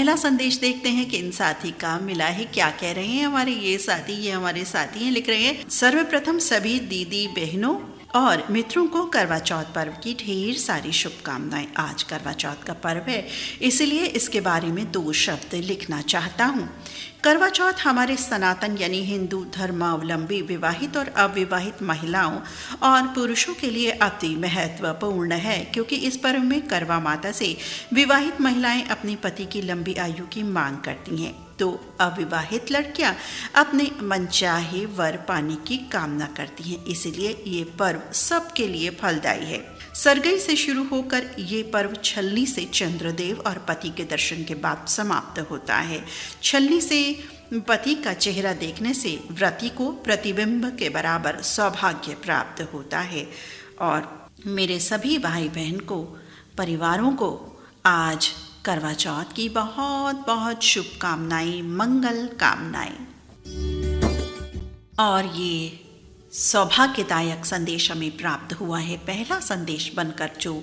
पहला संदेश देखते हैं कि इन साथी का मिला है। क्या कह रहे हैं हमारे ये हमारे साथी हैं। लिख रहे हैं, सर्वप्रथम सभी दीदी बहनों और मित्रों को करवा चौथ पर्व की ढेर सारी शुभकामनाएं। आज करवा चौथ का पर्व है, इसलिए इसके बारे में 2 शब्द लिखना चाहता हूँ। करवा चौथ हमारे सनातन यानी हिंदू धर्मावलंबी विवाहित और अविवाहित महिलाओं और पुरुषों के लिए अति महत्वपूर्ण है, क्योंकि इस पर्व में करवा माता से विवाहित महिलाएं अपने पति की लंबी आयु की मांग करती हैं, तो अविवाहित लड़कियां अपने मनचाहे वर पाने की कामना करती हैं। इसलिए ये पर्व सबके लिए फलदायी है। सरगई से शुरू होकर ये पर्व छलनी से चंद्रदेव और पति के दर्शन के बाद समाप्त होता है। छलनी से पति का चेहरा देखने से व्रती को प्रतिबिंब के बराबर सौभाग्य प्राप्त होता है। और मेरे सभी भाई बहन को, परिवारों को आज करवा चौथ की बहुत बहुत शुभकामनाएं, मंगल कामनाएं। और ये सौभाग्यदायक संदेश हमें प्राप्त हुआ है। पहला संदेश बनकर जो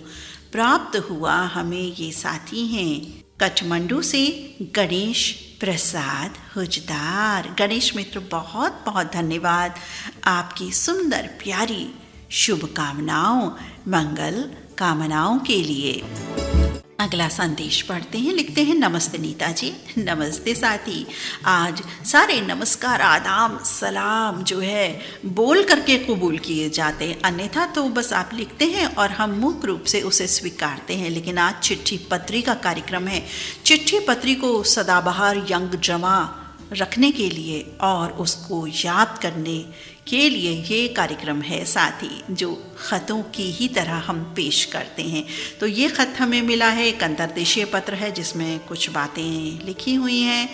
प्राप्त हुआ हमें, ये साथी हैं काठमांडू से गणेश प्रसाद हुजदार। गणेश मित्र, बहुत बहुत धन्यवाद आपकी सुंदर प्यारी शुभकामनाओं, मंगल कामनाओं के लिए। अगला संदेश पढ़ते हैं। लिखते हैं, नमस्ते नीता जी। नमस्ते साथी। आज सारे नमस्कार, आदाब, सलाम जो है बोल करके कबूल किए जाते हैं, अन्यथा तो बस आप लिखते हैं और हम मुख्य रूप से उसे स्वीकारते हैं। लेकिन आज चिट्ठी पत्री का कार्यक्रम है। चिट्ठी पत्री को सदाबहार यंग जमा रखने के लिए और उसको याद करने के लिए ये कार्यक्रम है साथी, जो ख़तों की ही तरह हम पेश करते हैं। तो ये ख़त हमें मिला है, एक अंतर्देशीय पत्र है जिसमें कुछ बातें लिखी हुई हैं।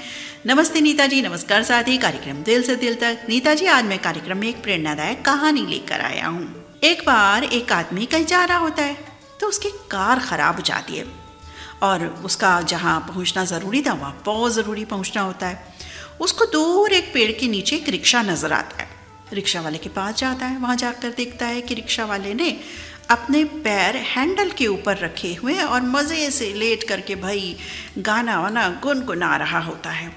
नमस्ते नीता जी। नमस्कार साथी। कार्यक्रम दिल से दिल तक। नीता जी, आज मैं कार्यक्रम में एक प्रेरणादायक कहानी लेकर आया हूँ। एक बार एक आदमी कहीं जा रहा होता है तो उसकी कार खराब हो जाती है और उसका जहाँ पहुँचना ज़रूरी था वहाँ बहुत ज़रूरी पहुँचना होता है। उसको दूर एक पेड़ के नीचे एक रिक्शा नज़र आता है। रिक्शा वाले के पास जाता है। वहाँ जाकर देखता है कि रिक्शा वाले ने अपने पैर हैंडल के ऊपर रखे हुए हैं और मज़े से लेट करके भाई गाना वाना गुनगुना रहा होता है।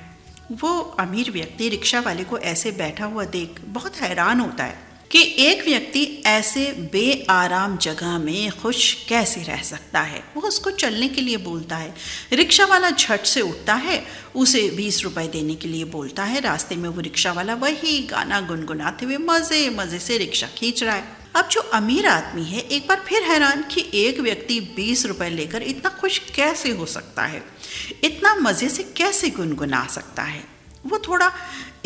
वो अमीर व्यक्ति रिक्शा वाले को ऐसे बैठा हुआ देख बहुत हैरान होता है कि एक व्यक्ति ऐसे बेआराम जगह में खुश कैसे रह सकता है। वो उसको चलने के लिए बोलता है। रिक्शा वाला झट से उठता है, उसे 20 रुपए देने के लिए बोलता है। रास्ते में वो रिक्शा वाला वही गाना गुनगुनाते हुए मज़े मज़े से रिक्शा खींच रहा है। अब जो अमीर आदमी है एक बार फिर हैरान कि एक व्यक्ति 20 रुपए लेकर इतना खुश कैसे हो सकता है, इतना मज़े से कैसे गुनगुना सकता है। वो थोड़ा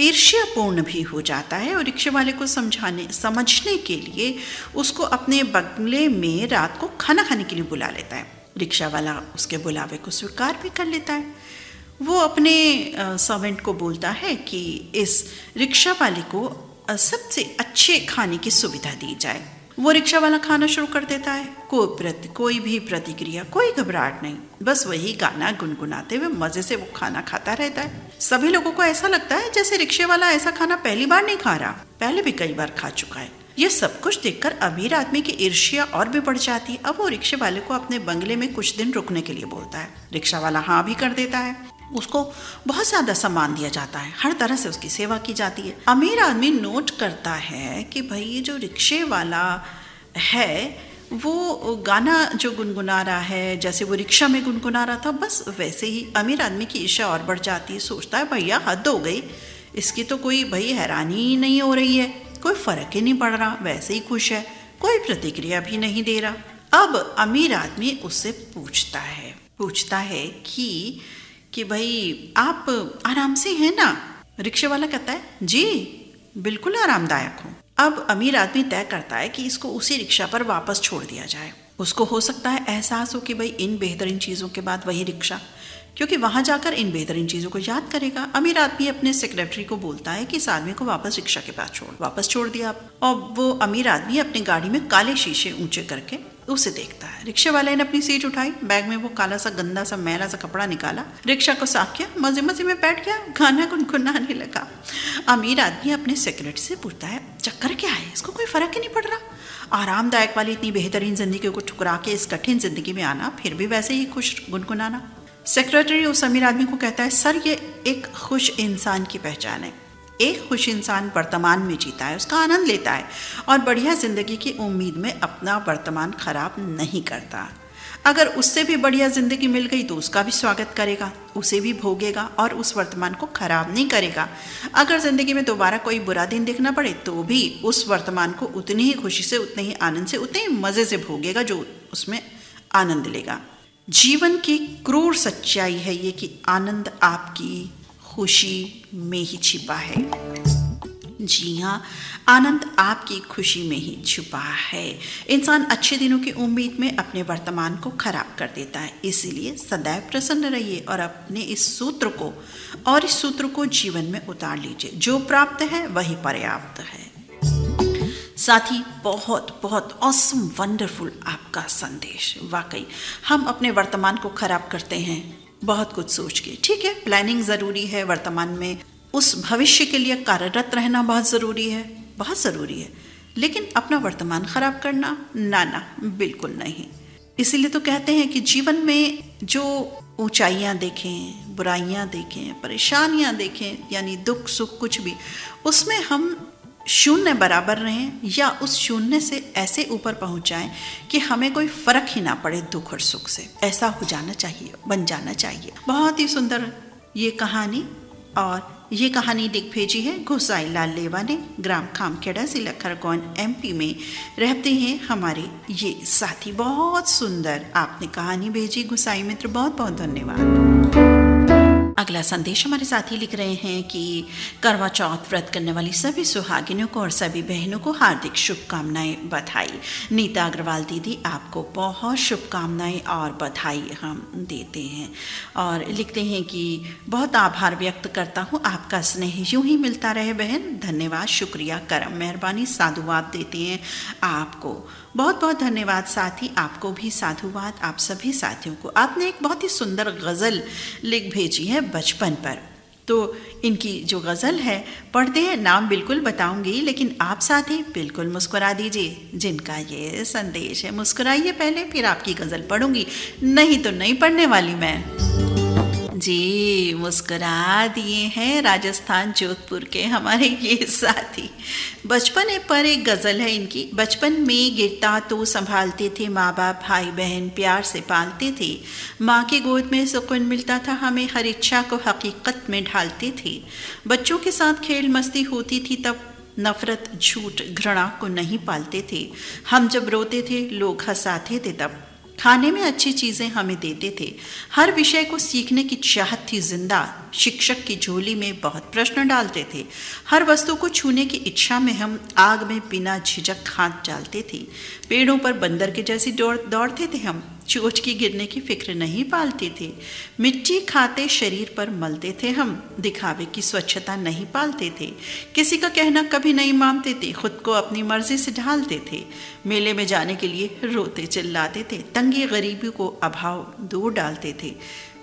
ईर्ष्यापूर्ण भी हो जाता है और रिक्शे वाले को समझने के लिए उसको अपने बंगले में रात को खाना खाने के लिए बुला लेता है। रिक्शा वाला उसके बुलावे को स्वीकार भी कर लेता है। वो अपने सर्वेंट को बोलता है कि इस रिक्शा वाले को सबसे अच्छे खाने की सुविधा दी जाए। वो रिक्शा वाला खाना शुरू कर देता है। कोई भी प्रतिक्रिया, कोई घबराहट नहीं, बस वही गाना गुनगुनाते हुए मजे से वो खाना खाता रहता है। सभी लोगों को ऐसा लगता है जैसे रिक्शे वाला ऐसा खाना पहली बार नहीं खा रहा, पहले भी कई बार खा चुका है। ये सब कुछ देखकर अमीर आदमी की ईर्ष्या और भी बढ़ जाती है। अब वो रिक्शे वाले को अपने बंगले में कुछ दिन रुकने के लिए बोलता है। रिक्शा वाला हाँ भी कर देता है। उसको बहुत ज़्यादा सम्मान दिया जाता है, हर तरह से उसकी सेवा की जाती है। अमीर आदमी नोट करता है कि भाई ये जो रिक्शे वाला है वो गाना जो गुनगुना रहा है, जैसे वो रिक्शा में गुनगुना रहा था, बस वैसे ही अमीर आदमी की ईर्ष्या और बढ़ जाती है। सोचता है भैया हद हो गई, इसकी तो कोई भाई हैरानी ही नहीं हो रही है, कोई फ़र्क ही नहीं पड़ रहा, वैसे ही खुश है, कोई प्रतिक्रिया भी नहीं दे रहा। अब अमीर आदमी उससे पूछता है कि भाई आप आराम से हैं ना? रिक्शे वाला कहता है जी बिल्कुल आरामदायक हूँ। अब अमीर आदमी तय करता है कि इसको उसी रिक्शा पर वापस छोड़ दिया जाए। उसको हो सकता है एहसास हो कि भाई इन बेहतरीन चीज़ों के बाद वही रिक्शा, क्योंकि वहाँ जाकर इन बेहतरीन चीज़ों को याद करेगा। अमीर आदमी अपने सेक्रेटरी को बोलता है कि इस आदमी को वापस रिक्शा के पास वापस छोड़ दिया। और वो अमीर आदमी अपनी गाड़ी में काले शीशे ऊंचे करके उसे देखता है। रिक्शे वाले ने अपनी सीट उठाई, बैग में वो काला सा गंदा सा मैला सा कपड़ा निकाला, रिक्शा को साफ किया, मजे मजे में बैठ गया, गाना गुनगुनाने लगा। अमीर आदमी अपने सेक्रेटरी से पूछता है चक्कर क्या है, इसको कोई फर्क ही नहीं पड़ रहा। आरामदायक वाली इतनी बेहतरीन जिंदगी को ठुकरा के इस कठिन जिंदगी में आना, फिर भी वैसे ही खुश गुनगुनाना। सेक्रेटरी उस अमीर आदमी को कहता है, सर ये एक खुश इंसान की पहचान है। एक खुश इंसान वर्तमान में जीता है, उसका आनंद लेता है और बढ़िया जिंदगी की उम्मीद में अपना वर्तमान खराब नहीं करता। अगर उससे भी बढ़िया जिंदगी मिल गई तो उसका भी स्वागत करेगा, उसे भी भोगेगा और उस वर्तमान को खराब नहीं करेगा। अगर जिंदगी में दोबारा कोई बुरा दिन देखना पड़े तो भी उस वर्तमान को उतनी ही खुशी से, उतने ही आनंद से, उतने ही मजे से भोगेगा जो उसमें आनंद लेगा। जीवन की क्रूर सच्चाई है ये कि आनंद आपकी खुशी में ही छिपा है। जी हाँ, आनंद आपकी खुशी में ही छुपा है। इंसान अच्छे दिनों की उम्मीद में अपने वर्तमान को खराब कर देता है। इसीलिए सदैव प्रसन्न रहिए और अपने इस सूत्र को जीवन में उतार लीजिए। जो प्राप्त है वही पर्याप्त है। साथ ही बहुत बहुत ऑसम वंडरफुल आपका संदेश। वाकई हम अपने वर्तमान को खराब करते हैं बहुत कुछ सोच के। ठीक है, प्लानिंग ज़रूरी है, वर्तमान में उस भविष्य के लिए कार्यरत रहना बहुत ज़रूरी है, लेकिन अपना वर्तमान खराब करना ना, बिल्कुल नहीं। इसीलिए तो कहते हैं कि जीवन में जो ऊंचाइयां देखें, बुराइयां देखें, परेशानियां देखें, यानी दुख सुख कुछ भी, उसमें हम शून्य बराबर रहें या उस शून्य से ऐसे ऊपर पहुंच जाएं कि हमें कोई फर्क ही ना पड़े दुख और सुख से। ऐसा हो जाना चाहिए, बन जाना चाहिए। बहुत ही सुंदर ये कहानी, और ये कहानी लिख भेजी है घुसाई लाल लेवा ने। ग्राम खामखेड़ा, जिला खरगोन, MP में रहते हैं हमारे ये साथी। बहुत सुंदर आपने कहानी भेजी घुसाई मित्र, बहुत बहुत धन्यवाद। अगला संदेश हमारे साथी लिख रहे हैं कि करवा चौथ व्रत करने वाली सभी सुहागिनों को और सभी बहनों को हार्दिक शुभकामनाएं, बधाई। नीता अग्रवाल दीदी, आपको बहुत शुभकामनाएं और बधाई हम देते हैं। और लिखते हैं कि बहुत आभार व्यक्त करता हूं, आपका स्नेह यूं ही मिलता रहे बहन। धन्यवाद, शुक्रिया, करम, मेहरबानी, साधुवाद देते हैं आपको। बहुत बहुत धन्यवाद साथी, आपको भी साधुवाद, आप सभी साथियों को। आपने एक बहुत ही सुंदर गज़ल लिख भेजी है बचपन पर, तो इनकी जो गज़ल है पढ़ते हैं। नाम बिल्कुल बताऊंगी, लेकिन आप साथी बिल्कुल मुस्कुरा दीजिए जिनका ये संदेश है। मुस्कुराइए पहले, फिर आपकी गज़ल पढ़ूंगी, नहीं तो नहीं पढ़ने वाली मैं। जी, मुस्कुरा दिए हैं राजस्थान जोधपुर के हमारे ये साथी। बचपन पर एक गज़ल है इनकी। बचपन में गिरता तो संभालते थे माँ बाप, भाई बहन प्यार से पालते थे। माँ की गोद में सुकून मिलता था हमें, हर इच्छा को हकीकत में ढालते थे। बच्चों के साथ खेल मस्ती होती थी तब, नफरत झूठ घृणा को नहीं पालते थे। हम जब रोते थे लोग हंसाते थे तब, खाने में अच्छी चीज़ें हमें देते थे। हर विषय को सीखने की चाहत थी जिंदा, शिक्षक की झोली में बहुत प्रश्न डालते थे। हर वस्तु को छूने की इच्छा में हम आग में बिना झिझक हाथ डालते थे। पेड़ों पर बंदर के जैसी दौड़ते थे हम, चोट की गिरने की फिक्र नहीं पालते थे। मिट्टी खाते शरीर पर मलते थे हम, दिखावे की स्वच्छता नहीं पालते थे। किसी का कहना कभी नहीं मानते थे, खुद को अपनी मर्जी से ढालते थे। मेले में जाने के लिए रोते चिल्लाते थे, तंगी गरीबी को अभाव दूर डालते थे।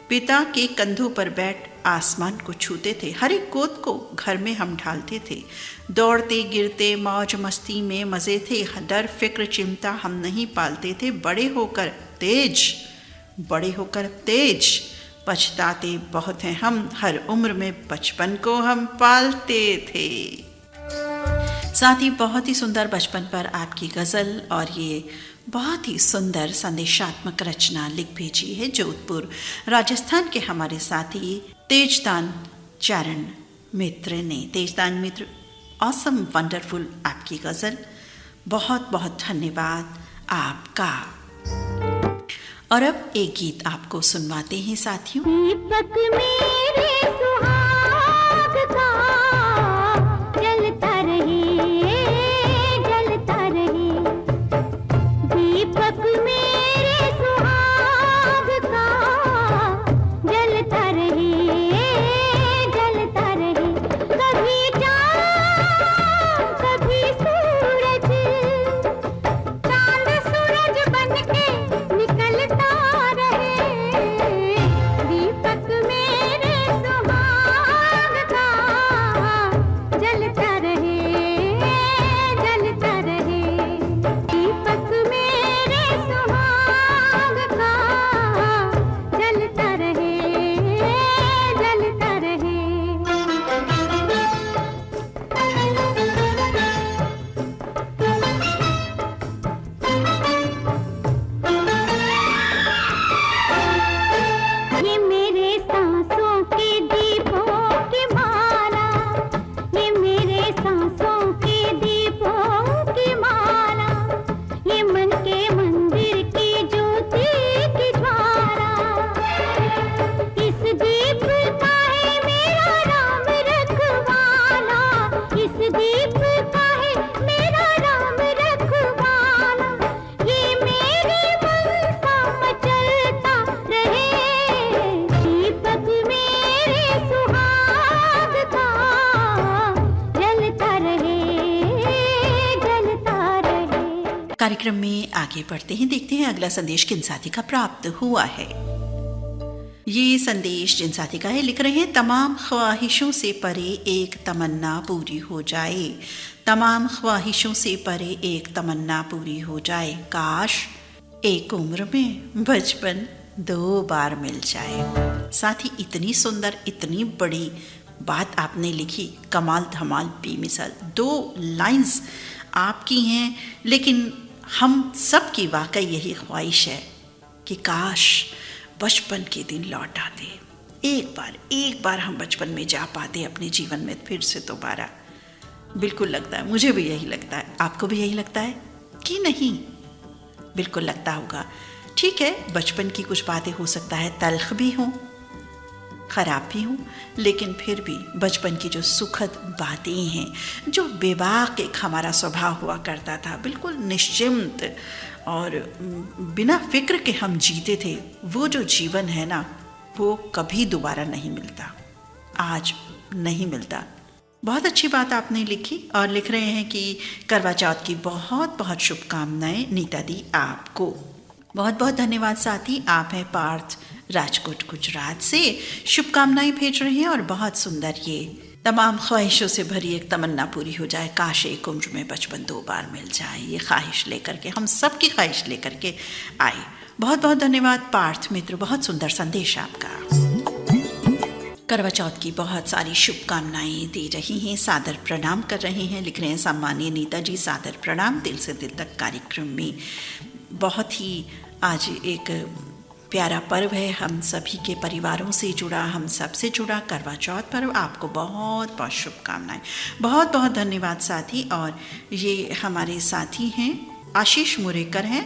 पिता के कंधों पर बैठ आसमान को छूते थे, हर एक गोद को घर में हम ढालते थे। दौड़ते गिरते मौज मस्ती में मज़े थे, डर फिक्र चिंता हम नहीं पालते थे। बड़े होकर तेज पछताते बहुत हैं हम, हर उम्र में बचपन को हम पालते थे। साथ ही बहुत ही सुंदर बचपन पर आपकी गज़ल और ये बहुत ही सुंदर संदेशात्मक रचना लिख भेजी है जोधपुर राजस्थान के हमारे साथी तेजदान चरण मित्र ने। तेजदान मित्र, ऑसम वंडरफुल आपकी गज़ल, बहुत बहुत धन्यवाद आपका। और अब एक गीत आपको सुनवाते हैं साथियों। दीपक मेरे सुहाग का जलता रहे, जलता रहे। दीपक मेरे सुहाग का जलता रहे, जलता रहे। कभी चाँद कभी सूरज, चाँद सूरज बनके निकलता रहे। दीपक मेरे सुहाग कार्यक्रम में आगे बढ़ते हैं, देखते हैं अगला संदेश किन साथी का प्राप्त हुआ है। ये संदेश जिन साथी का है, लिख रहे हैं तमाम ख्वाहिशों से परे एक तमन्ना पूरी हो जाए, तमाम ख्वाहिशों से परे एक तमन्ना पूरी हो जाए, काश एक उम्र में बचपन 2 बार मिल जाए। साथ ही इतनी सुंदर, इतनी बड़ी बात आपने लिखी, कमाल धमाल बेमिसाल। 2 लाइंस आपकी हैं, लेकिन हम सब की वाकई यही ख्वाहिश है कि काश बचपन के दिन लौट आते, एक बार हम बचपन में जा पाते अपने जीवन में फिर से दोबारा। बिल्कुल लगता है, मुझे भी यही लगता है। आपको भी यही लगता है कि नहीं? बिल्कुल लगता होगा। ठीक है, बचपन की कुछ बातें हो सकता है तल्ख भी हों, खराब भी हूँ, लेकिन फिर भी बचपन की जो सुखद बातें हैं, जो बेबाक एक हमारा स्वभाव हुआ करता था, बिल्कुल निश्चिंत और बिना फिक्र के हम जीते थे, वो जो जीवन है ना, वो कभी दोबारा नहीं मिलता, आज नहीं मिलता। बहुत अच्छी बात आपने लिखी और लिख रहे हैं कि करवा चौथ की बहुत बहुत शुभकामनाएं नीता दी आपको। बहुत बहुत धन्यवाद साथी। आप हैं पार्थ, राजकोट गुजरात से शुभकामनाएं भेज रहे हैं और बहुत सुंदर, ये तमाम ख्वाहिशों से भरी एक तमन्ना पूरी हो जाए, काश एक उम्र में बचपन 2 बार मिल जाए, ये ख्वाहिश लेकर के, हम सब की ख्वाहिश लेकर के आए। बहुत बहुत धन्यवाद पार्थ मित्र, बहुत सुंदर संदेश आपका। करवा चौथ की बहुत सारी शुभकामनाएं दे रही हैं, सादर प्रणाम कर रहे हैं, लिख रहे हैं सम्मानीय नीता जी, सादर प्रणाम दिल से दिल तक कार्यक्रम में। बहुत ही आज एक प्यारा पर्व है, हम सभी के परिवारों से जुड़ा, हम सब से जुड़ा करवा चौथ पर्व। आपको बहुत बहुत शुभकामनाएं, बहुत बहुत धन्यवाद साथी। और ये हमारे साथी हैं आशीष मुरेकर हैं,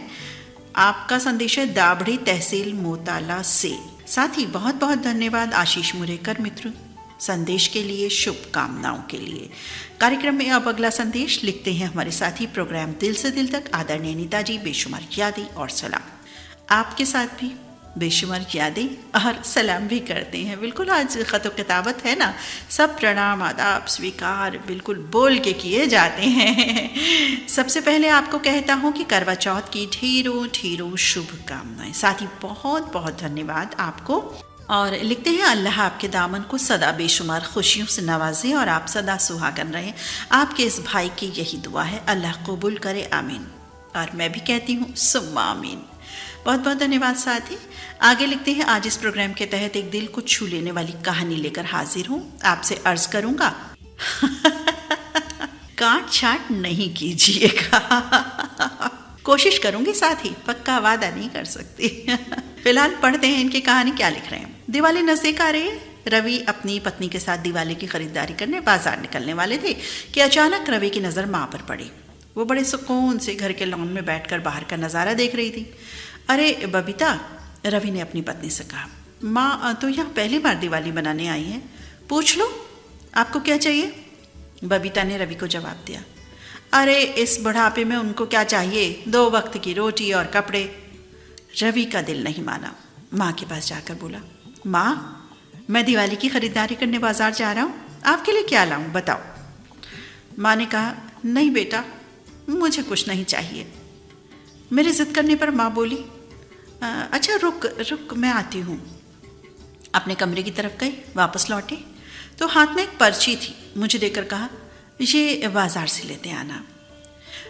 आपका संदेश है दाबड़ी तहसील मोताला से। साथी बहुत बहुत धन्यवाद आशीष मुरेकर मित्र संदेश के लिए, शुभकामनाओं के लिए। कार्यक्रम में अब अगला संदेश लिखते हैं हमारे साथी प्रोग्राम दिल से दिल तक, आदरणीय नीता जी, बेशुमार यादें और सलाम। आपके साथ भी बेशुमार यादें और सलाम भी करते हैं। बिल्कुल आज ख़त किताबत है ना, सब प्रणाम आदाब स्वीकार बिल्कुल बोल के किए जाते हैं। सबसे पहले आपको कहता हूँ कि करवा चौथ की ढेरों ढेरों शुभकामनाएं। साथ ही बहुत बहुत धन्यवाद आपको। और लिखते हैं अल्लाह आपके दामन को सदा बेशुमार खुशियों से नवाजे और आप सदा सुहागन रहें। आपके इस भाई की यही दुआ है, अल्लाह कबूल करे, आमीन। और मैं भी कहती हूँ सुम्मा आमीन। बहुत बहुत धन्यवाद साथी। आगे लिखते हैं आज इस प्रोग्राम के तहत एक दिल को छू लेने वाली कहानी लेकर हाजिर हूँ। आपसे अर्ज करूँगा काट छाट नहीं कीजिएगा। कोशिश करूँगी साथी, पक्का वादा नहीं कर सकती। फिलहाल पढ़ते हैं इनकी कहानी क्या लिख रहे हैं। दिवाली नजदीक आ रही है। रवि अपनी पत्नी के साथ दिवाली की खरीदारी करने बाजार निकलने वाले थे कि अचानक रवि की नज़र माँ पर पड़ी। वो बड़े सुकून से घर के लॉन में बैठकर बाहर का नज़ारा देख रही थी। अरे बबीता, रवि ने अपनी पत्नी से कहा, माँ तो यहाँ पहली बार दिवाली मनाने आई है, पूछ लो आपको क्या चाहिए। बबीता ने रवि को जवाब दिया, अरे इस बुढ़ापे में उनको क्या चाहिए, 2 वक्त की रोटी और कपड़े। रवि का दिल नहीं माना, माँ के पास जाकर बोला, माँ मैं दिवाली की खरीदारी करने बाजार जा रहा हूँ, आपके लिए क्या लाऊं बताओ। माँ ने कहा, नहीं बेटा मुझे कुछ नहीं चाहिए। मेरे जिद करने पर माँ बोली, अच्छा रुक मैं आती हूँ। अपने कमरे की तरफ गई, वापस लौटे तो हाथ में एक पर्ची थी, मुझे देकर कहा, ये बाजार से लेते आना।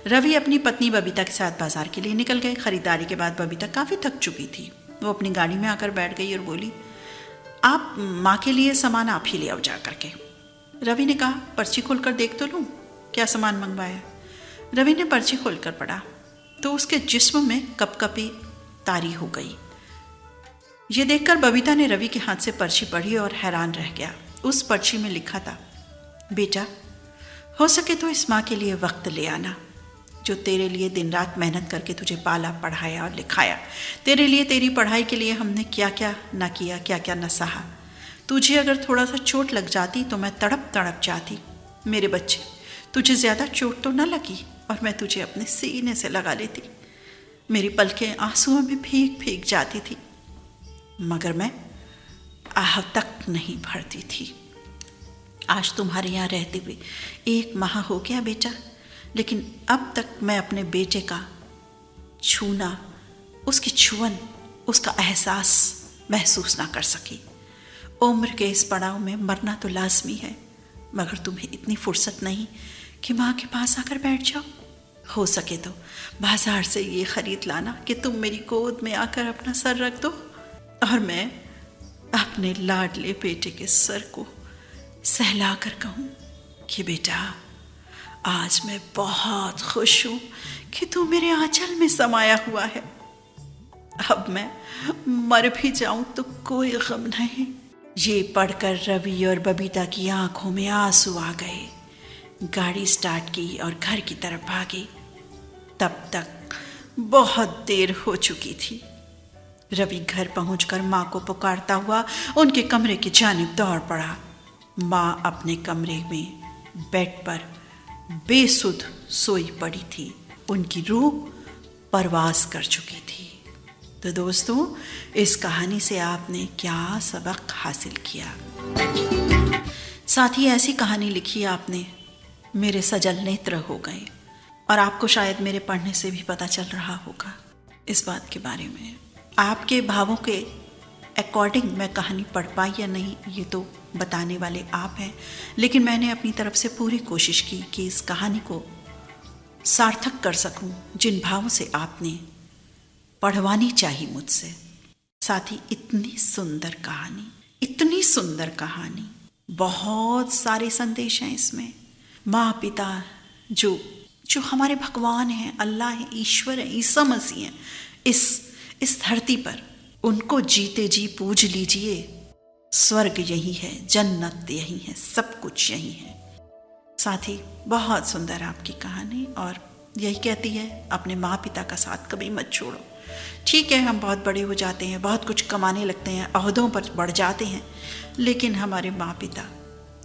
रवि अपनी पत्नी बबीता के साथ बाजार के लिए निकल गए। खरीदारी के बाद बबीता काफ़ी थक चुकी थी। वो अपनी गाड़ी में आकर बैठ गई और बोली, आप माँ के लिए सामान आप ही ले आओ जा करके। रवि ने कहा, पर्ची खोलकर देख तो लूँ क्या सामान मंगवाया। रवि ने पर्ची खोलकर पढ़ा तो उसके जिस्म में कपकपी तारी हो गई। ये देखकर बबीता ने रवि के हाथ से पर्ची पढ़ी और हैरान रह गया। उस पर्ची में लिखा था, बेटा हो सके तो इस माँ के लिए वक्त ले आना जो तेरे लिए दिन रात मेहनत करके तुझे पाला पढ़ाया और लिखाया। तेरे लिए, तेरी पढ़ाई के लिए हमने क्या क्या ना किया, क्या क्या न सहा। तुझे अगर थोड़ा सा चोट लग जाती तो मैं तड़प तड़प जाती। मेरे बच्चे, तुझे ज़्यादा चोट तो न लगी और मैं तुझे अपने सीने से लगा लेती। मेरी पलकें आंसुओं में भीग भीग जाती थी, मगर मैं आह तक नहीं भरती थी। आज तुम्हारे यहाँ रहते हुए 1 माह हो गया बेटा, लेकिन अब तक मैं अपने बेटे का छूना, उसकी छुअन, उसका एहसास महसूस ना कर सकी। उम्र के इस पड़ाव में मरना तो लाजमी है, मगर तुम्हें इतनी फुर्सत नहीं कि माँ के पास आकर बैठ जाओ। हो सके तो बाजार से ये खरीद लाना कि तुम मेरी गोद में आकर अपना सर रख दो और मैं अपने लाडले बेटे के सर को सहलाकर कहूँ कि बेटा, आज मैं बहुत खुश हूँ कि तू मेरे आंचल में समाया हुआ है। अब मैं मर भी जाऊं तो कोई गम नहीं। ये पढ़कर रवि और बबीता की आंखों में आंसू आ गए। गाड़ी स्टार्ट की और घर की तरफ भागी। तब तक बहुत देर हो चुकी थी। रवि घर पहुंचकर माँ को पुकारता हुआ उनके कमरे की जानिब दौड़ पड़ा। माँ अपने कमरे में बेड पर बेसुध सोई पड़ी थी। उनकी रूह परवास कर चुकी थी। तो दोस्तों, इस कहानी से आपने क्या सबक हासिल किया? साथ ही ऐसी कहानी लिखी आपने, मेरे सजल नेत्र हो गए। और आपको शायद मेरे पढ़ने से भी पता चल रहा होगा इस बात के बारे में। आपके भावों के अकॉर्डिंग मैं कहानी पढ़ पाई या नहीं, ये तो बताने वाले आप हैं, लेकिन मैंने अपनी तरफ से पूरी कोशिश की कि इस कहानी को सार्थक कर सकूं जिन भावों से आपने पढ़वानी चाहिए मुझसे। साथ ही इतनी सुंदर कहानी, बहुत सारे संदेश हैं इसमें। माँ पिता जो हमारे भगवान हैं, अल्लाह है, ईश्वर है, ईसा मसीह हैं, इस धरती पर उनको जीते जी पूज लीजिए। स्वर्ग यही है, जन्नत यही है, सब कुछ यही है। साथ ही बहुत सुंदर आपकी कहानी, और यही कहती है अपने माँ पिता का साथ कभी मत छोड़ो। ठीक है, हम बहुत बड़े हो जाते हैं, बहुत कुछ कमाने लगते हैं, ओहदों पर बढ़ जाते हैं, लेकिन हमारे माँ पिता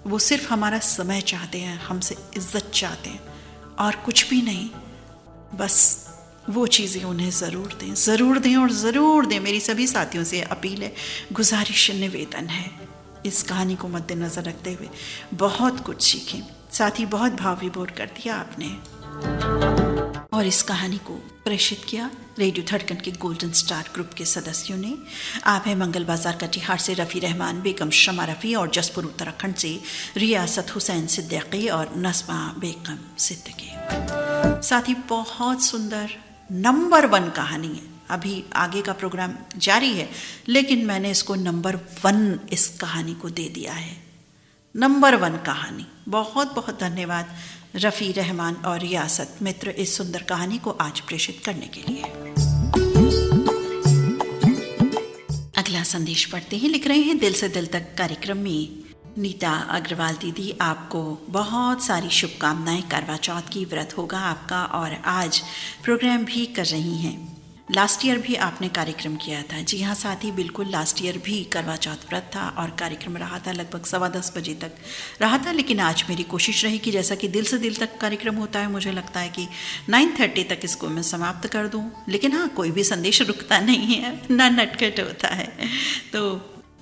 वो सिर्फ हमारा समय चाहते हैं, हमसे इज्जत चाहते हैं और कुछ भी नहीं। बस वो चीज़ें उन्हें ज़रूर दें और ज़रूर दें। मेरी सभी साथियों से अपील है, गुजारिश, निवेदन है। इस कहानी को मद्देनज़र रखते हुए बहुत कुछ सीखें। साथ ही बहुत भाव विभोर कर दिया आपने, और इस कहानी को प्रेषित किया रेडियो धड़कन के गोल्डन स्टार ग्रुप के सदस्यों ने। आप हैं मंगल बाजार कटिहार से रफ़ी रहमान, बेगम शमा रफ़ी, और जसपुर उत्तराखंड से रियासत हुसैन सिद्दीकी और नस्मा बेगम सिद्दीकी। साथ ही बहुत सुंदर नंबर 1 कहानी है। अभी आगे का प्रोग्राम जारी है, लेकिन मैंने इसको नंबर 1 इस कहानी को दे दिया है। नंबर 1 कहानी। बहुत बहुत धन्यवाद रफ़ी रहमान और रियासत मित्र इस सुंदर कहानी को आज प्रेषित करने के लिए। अगला संदेश पढ़ते हैं। लिख रहे हैं दिल से दिल तक कार्यक्रम में नीता अग्रवाल दीदी, आपको बहुत सारी शुभकामनाएं। करवा चौथ की व्रत होगा आपका, और आज प्रोग्राम भी कर रही हैं। लास्ट ईयर भी आपने कार्यक्रम किया था। जी हाँ साथी, बिल्कुल लास्ट ईयर भी करवा चौथ व्रत था और कार्यक्रम रहा था, लगभग 10:15 बजे तक रहा था। लेकिन आज मेरी कोशिश रही कि जैसा कि दिल से दिल तक कार्यक्रम होता है, मुझे लगता है कि 9:30 तक इसको मैं समाप्त कर दूं। लेकिन हाँ, कोई भी संदेश रुकता नहीं है, ना नटखट होता है।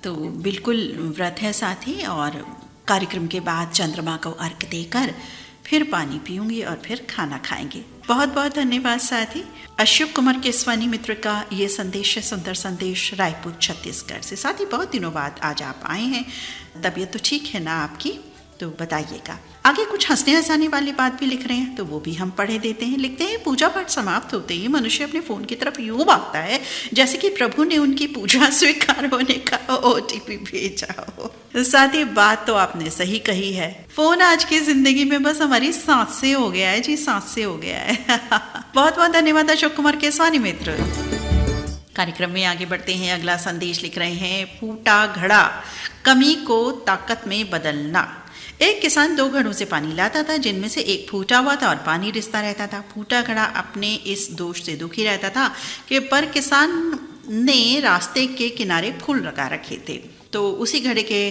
तो बिल्कुल व्रत है साथी, और कार्यक्रम के बाद चंद्रमा को अर्घ देकर फिर पानी पीऊंगी और फिर खाना खाएंगे। बहुत बहुत धन्यवाद साथी। अशोक कुमार केसवानी मित्र का ये संदेश है, सुंदर संदेश, रायपुर छत्तीसगढ़ से। साथी, बहुत दिनों बाद आज आप आए हैं, तबीयत तो ठीक है ना आपकी? तो बताइएगा। आगे कुछ हंसने हंसाने वाली बात भी लिख रहे हैं, तो वो भी हम पढ़े देते हैं। लिखते हैं, पूजा पाठ समाप्त होते ही मनुष्य अपने फोन की तरफ यूं भागता है जैसे कि प्रभु ने उनकी पूजा स्वीकार होने का OTP भेजा हो। साथ ही बात तो आपने सही कही है, फोन आज की जिंदगी में बस हमारी सांस से हो गया है जी, सांस से हो गया है। बहुत बहुत धन्यवाद अशोक कुमार केसवानी मित्र। कार्यक्रम में आगे बढ़ते हैं। अगला संदेश लिख रहे हैं, फूटा घड़ा कमी को ताकत में बदलना। एक किसान 2 घड़ों से पानी लाता था, जिनमें से एक फूटा हुआ था और पानी रिसता रहता था। फूटा घड़ा अपने इस दोष से दुखी रहता था कि पर किसान ने रास्ते के किनारे फूल लगा रखे थे, तो उसी घड़े के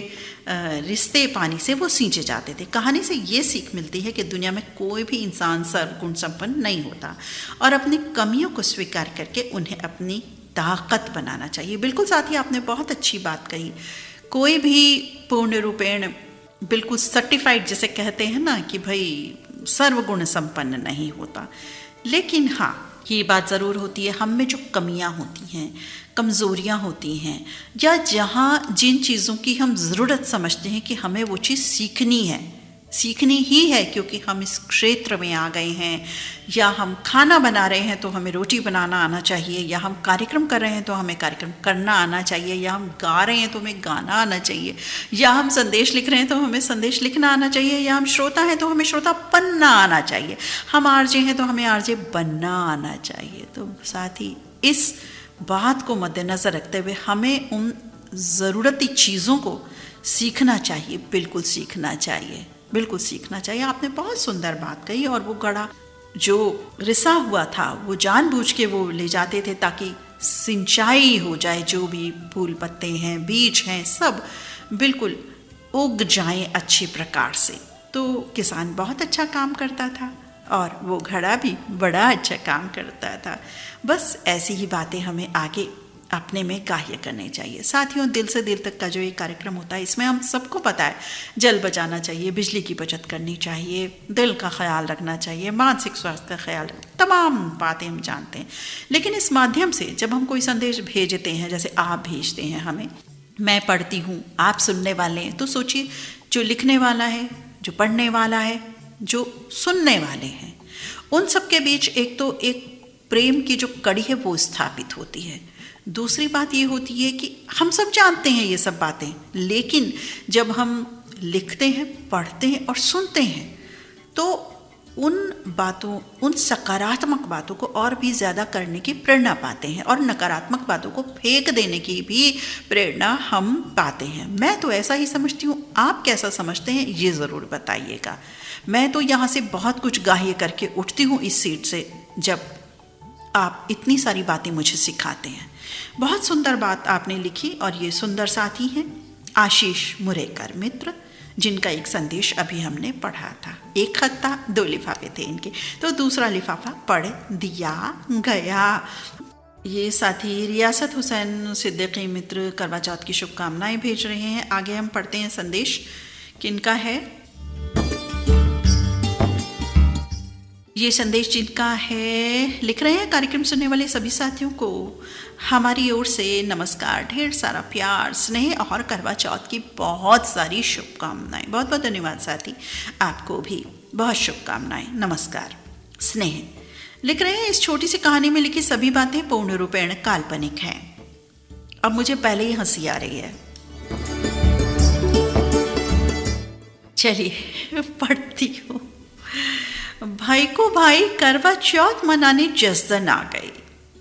रिश्ते पानी से वो सींचे जाते थे। कहानी से ये सीख मिलती है कि दुनिया में कोई भी इंसान सर्वगुण संपन्न नहीं होता, और अपनी कमियों को स्वीकार करके उन्हें अपनी ताकत बनाना चाहिए। बिल्कुल साथी, आपने बहुत अच्छी बात कही। कोई भी पूर्ण रूपेण बिल्कुल सर्टिफाइड जिसे कहते हैं ना, कि भाई सर्वगुण संपन्न नहीं होता, लेकिन हाँ, ये बात ज़रूर होती है, हम में जो कमियां होती हैं, कमज़ोरियां होती हैं, या जहाँ जिन चीज़ों की हम ज़रूरत समझते हैं कि हमें वो चीज़ सीखनी ही है क्योंकि हम इस क्षेत्र में आ गए हैं, या हम खाना बना रहे हैं तो हमें रोटी बनाना आना चाहिए, या हम कार्यक्रम कर रहे हैं तो हमें कार्यक्रम करना आना चाहिए, या हम गा रहे हैं तो हमें गाना आना चाहिए, या हम संदेश लिख रहे हैं तो हमें संदेश लिखना आना चाहिए, या हम श्रोता हैं तो हमें श्रोता बनना आना चाहिए, हम आरजे हैं तो हमें आरजे बनना आना चाहिए। तो साथ ही इस बात को मद्देनज़र रखते हुए हमें उन ज़रूरती चीज़ों को सीखना चाहिए, बिल्कुल सीखना चाहिए। आपने बहुत सुंदर बात कही। और वो घड़ा जो रिसा हुआ था वो जानबूझ के वो ले जाते थे ताकि सिंचाई हो जाए, जो भी फूल पत्ते हैं, बीज हैं, सब बिल्कुल उग जाएं अच्छे प्रकार से। तो किसान बहुत अच्छा काम करता था और वो घड़ा भी बड़ा अच्छा काम करता था। बस ऐसी ही बातें हमें आगे अपने में ग्राह्य करने चाहिए। साथियों, दिल से दिल तक का जो ये कार्यक्रम होता है, इसमें हम सबको पता है जल बचाना चाहिए, बिजली की बचत करनी चाहिए, दिल का ख्याल रखना चाहिए, मानसिक स्वास्थ्य का ख्याल, तमाम बातें हम जानते हैं। लेकिन इस माध्यम से जब हम कोई संदेश भेजते हैं, जैसे आप भेजते हैं हमें, मैं पढ़ती हूँ, आप सुनने वाले हैं, तो सोचिए जो लिखने वाला है, जो पढ़ने वाला है, जो सुनने वाले हैं, उन सब के बीच एक तो एक प्रेम की जो कड़ी है वो स्थापित होती है। दूसरी बात ये होती है कि हम सब जानते हैं ये सब बातें, लेकिन जब हम लिखते हैं, पढ़ते हैं और सुनते हैं तो उन बातों, उन सकारात्मक बातों को और भी ज़्यादा करने की प्रेरणा पाते हैं और नकारात्मक बातों को फेंक देने की भी प्रेरणा हम पाते हैं। मैं तो ऐसा ही समझती हूँ, आप कैसा समझते हैं ये ज़रूर बताइएगा। मैं तो यहाँ से बहुत कुछ ग्राह्य करके उठती हूँ इस सीट से, जब आप इतनी सारी बातें मुझे सिखाते हैं। बहुत सुंदर बात आपने लिखी और ये सुंदर साथी हैं आशीष मुरेकर मित्र, जिनका एक संदेश अभी हमने पढ़ा था। एक खत था, 2 लिफाफे थे इनके, तो दूसरा लिफाफा पढ़ दिया गया। ये साथी रियासत हुसैन सिद्दीकी मित्र करवा चौथ की शुभकामनाएं भेज रहे हैं। आगे हम पढ़ते हैं संदेश किनका है। ये संदेश जिनका है, लिख रहे हैं, कार्यक्रम सुनने वाले सभी साथियों को हमारी ओर से नमस्कार, ढेर सारा प्यार, स्नेह और करवा चौथ की बहुत सारी शुभकामनाएं। बहुत बहुत धन्यवाद साथी, आपको भी बहुत शुभकामनाएं, नमस्कार, स्नेह। लिख रहे हैं, इस छोटी सी कहानी में लिखी सभी बातें पूर्ण रूपेण काल्पनिक हैं। अब मुझे पहले ही हंसी आ रही है। चलिए पढ़ती हूँ। भाई को भाई करवा चौथ मनाने जिस दिन आ गई,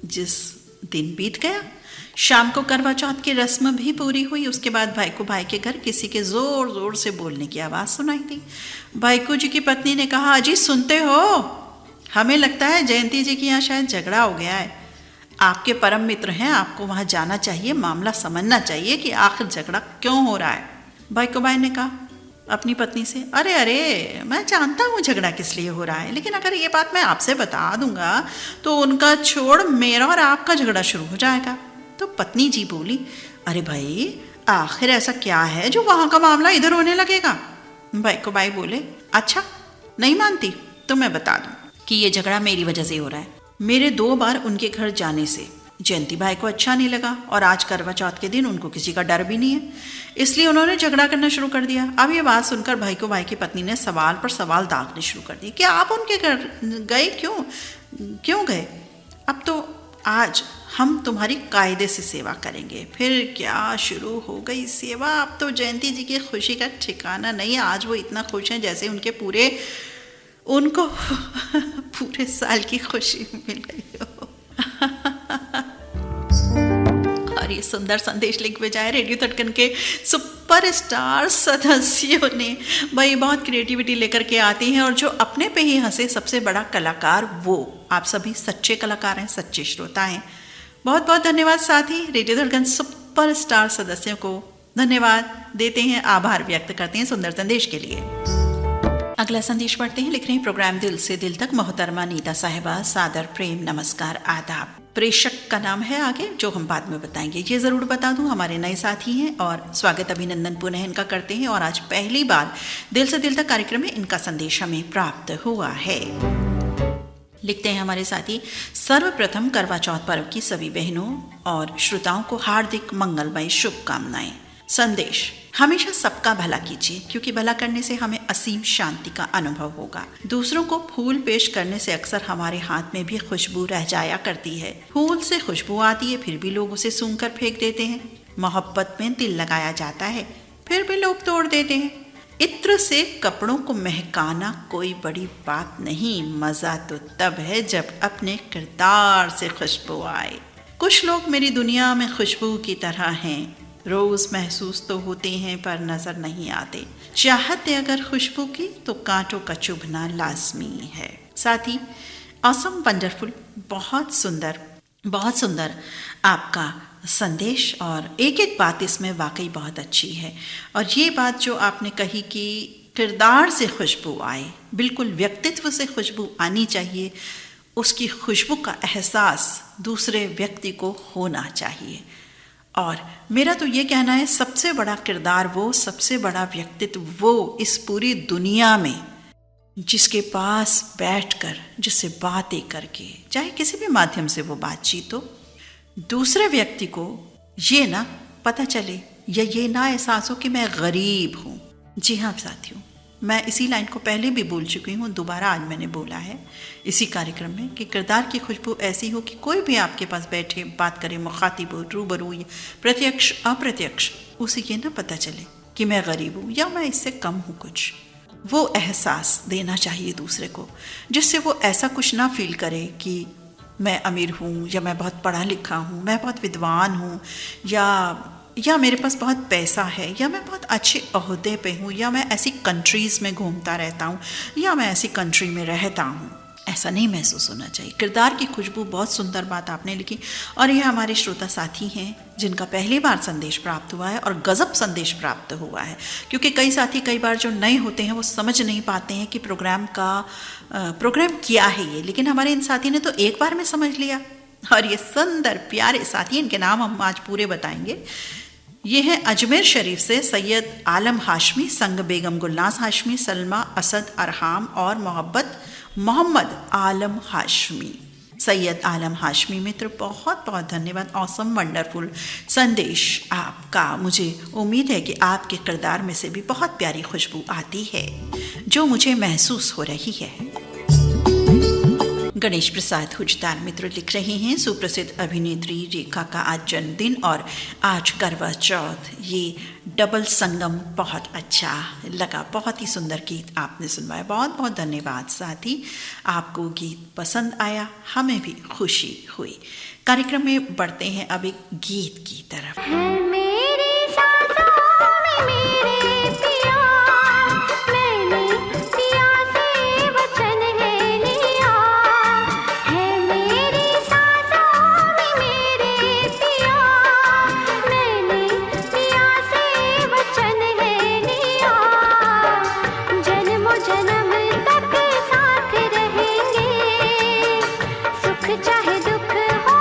जिस दिन बीत गया, शाम को करवा चौथ की रस्म भी पूरी हुई। उसके बाद भाई को भाई के घर किसी के जोर जोर से बोलने की आवाज़ सुनाई दी। भाई को जी की पत्नी ने कहा, अजी सुनते हो, हमें लगता है जयंती जी के यहाँ शायद झगड़ा हो गया है। आपके परम मित्र हैं, आपको वहाँ जाना चाहिए, मामला समझना चाहिए कि आखिर झगड़ा क्यों हो रहा है। भाई को भाई ने कहा अपनी पत्नी से, अरे मैं जानता हूँ झगड़ा किस लिए हो रहा है, लेकिन अगर ये बात मैं आपसे बता दूंगा तो उनका छोड़ मेरा और आपका झगड़ा शुरू हो जाएगा। तो पत्नी जी बोली, अरे भाई आखिर ऐसा क्या है जो वहाँ का मामला इधर होने लगेगा। भाई को भाई बोले, अच्छा नहीं मानती तो मैं बता दूं कि ये झगड़ा मेरी वजह से हो रहा है। मेरे 2 बार उनके घर जाने से जयंती भाई को अच्छा नहीं लगा और आज करवा चौथ के दिन उनको किसी का डर भी नहीं है, इसलिए उन्होंने झगड़ा करना शुरू कर दिया। अब ये बात सुनकर भाई को भाई की पत्नी ने सवाल पर सवाल दागने शुरू कर दिए कि आप उनके घर गए क्यों गए? अब तो आज हम तुम्हारी कायदे से सेवा करेंगे। फिर क्या शुरू हो गई सेवा। अब तो जयंती जी की खुशी का ठिकाना नहीं। आज वो इतना खुश हैं जैसे उनको पूरे साल की खुशी मिल गई हो। और ये सुंदर संदेश लिख भेजाए रेडियो धड़कन के सुपरस्टार सदस्यों ने। भाई बहुत क्रिएटिविटी लेकर के आती हैं और जो अपने पे ही हंसे सबसे बड़ा कलाकार वो आप सभी सच्चे कलाकार हैं, सच्चे श्रोता हैं। बहुत बहुत धन्यवाद साथी। रेडियो धड़कन सुपरस्टार सदस्यों को धन्यवाद देते हैं, आभार व्यक्त करते हैं सुंदर संदेश के लिए। अगला संदेश पढ़ते हैं। लिख रहे हैं, प्रोग्राम दिल से दिल तक, मोहतरमा नीता साहिबा, सादर प्रेम नमस्कार आदाब। प्रेषक का नाम है आगे जो हम बाद में बताएंगे। ये ज़रूर बता दूं, हमारे नए साथी हैं और स्वागत अभिनंदन पुनः इनका करते हैं। और आज पहली बार दिल से दिल तक कार्यक्रम में इनका संदेश हमें प्राप्त हुआ है। लिखते हैं हमारे साथी, सर्वप्रथम करवा चौथ पर्व की सभी बहनों और श्रोताओं को हार्दिक मंगलमय शुभकामनाएं। संदेश, हमेशा सबका भला कीजिए, क्योंकि भला करने से हमें असीम शांति का अनुभव होगा। दूसरों को फूल पेश करने से अक्सर हमारे हाथ में भी खुशबू रह जाया करती है। फूल से खुशबू आती है, फिर भी लोग उसे सूंघ कर फेंक देते हैं। मोहब्बत में दिल लगाया जाता है, फिर भी लोग तोड़ देते हैं। इत्र से कपड़ों को महकाना कोई बड़ी बात नहीं, मजा तो तब है जब अपने किरदार से खुशबू आए। कुछ लोग मेरी दुनिया में खुशबू की तरह हैं, रोज महसूस तो होते हैं पर नजर नहीं आते। चाहते अगर खुशबू की तो कांटों का चुभना लाजमी है। साथ ही ऑसम वंडरफुल, बहुत सुंदर आपका संदेश, और एक एक बात इसमें वाकई बहुत अच्छी है। और ये बात जो आपने कही कि किरदार से खुशबू आए, बिल्कुल व्यक्तित्व से खुशबू आनी चाहिए, उसकी खुशबू का एहसास दूसरे व्यक्ति को होना चाहिए। और मेरा तो ये कहना है, सबसे बड़ा किरदार वो, सबसे बड़ा व्यक्तित्व वो इस पूरी दुनिया में जिसके पास बैठकर, जिससे बातें करके, चाहे किसी भी माध्यम से वो बातचीत हो, दूसरे व्यक्ति को ये ना पता चले या ये ना एहसास हो कि मैं गरीब हूँ। जी हाँ साथियों, मैं इसी लाइन को पहले भी बोल चुकी हूँ, दोबारा आज मैंने बोला है इसी कार्यक्रम में कि किरदार की खुशबू ऐसी हो कि कोई भी आपके पास बैठे, बात करे, मुखातिब हो, रूबरू या प्रत्यक्ष अप्रत्यक्ष, उसे ये ना पता चले कि मैं गरीब हूँ या मैं इससे कम हूँ कुछ। वो एहसास देना चाहिए दूसरे को, जिससे वो ऐसा कुछ ना फील करे कि मैं अमीर हूँ या मैं बहुत पढ़ा लिखा हूँ, मैं बहुत विद्वान हूँ, या मेरे पास बहुत पैसा है, या मैं बहुत अच्छे ओहदे पे हूँ, या मैं ऐसी कंट्रीज़ में घूमता रहता हूँ, या मैं ऐसी कंट्री में रहता हूँ। ऐसा नहीं महसूस होना चाहिए। किरदार की खुशबू, बहुत सुंदर बात आपने लिखी। और ये हमारे श्रोता साथी हैं जिनका पहली बार संदेश प्राप्त हुआ है, और गजब संदेश प्राप्त हुआ है, क्योंकि कई साथी कई बार जो नए होते हैं वो समझ नहीं पाते हैं कि प्रोग्राम क्या है ये, लेकिन हमारे इन साथी ने तो एक बार में समझ लिया। और ये सुंदर प्यारे साथी, इनके नाम हम आज पूरे बताएंगे। ये हैं अजमेर शरीफ से सैयद आलम हाशमी, संग बेगम गुलनाज हाशमी, सलमा असद अरहाम और मोहम्मद आलम हाशमी। सैयद आलम हाशमी मित्र, बहुत बहुत धन्यवाद। ऑसम वंडरफुल संदेश आपका। मुझे उम्मीद है कि आपके किरदार में से भी बहुत प्यारी खुशबू आती है जो मुझे महसूस हो रही है। गणेश प्रसाद हुजदार मित्र लिख रहे हैं, सुप्रसिद्ध अभिनेत्री रेखा का आज जन्मदिन और आज करवा चौथ, ये डबल संगम बहुत अच्छा लगा। बहुत ही सुंदर गीत आपने सुनवाया, बहुत बहुत धन्यवाद। साथ ही आपको गीत पसंद आया, हमें भी खुशी हुई। कार्यक्रम में बढ़ते हैं अब एक गीत की तरफ। चाहे दुख हो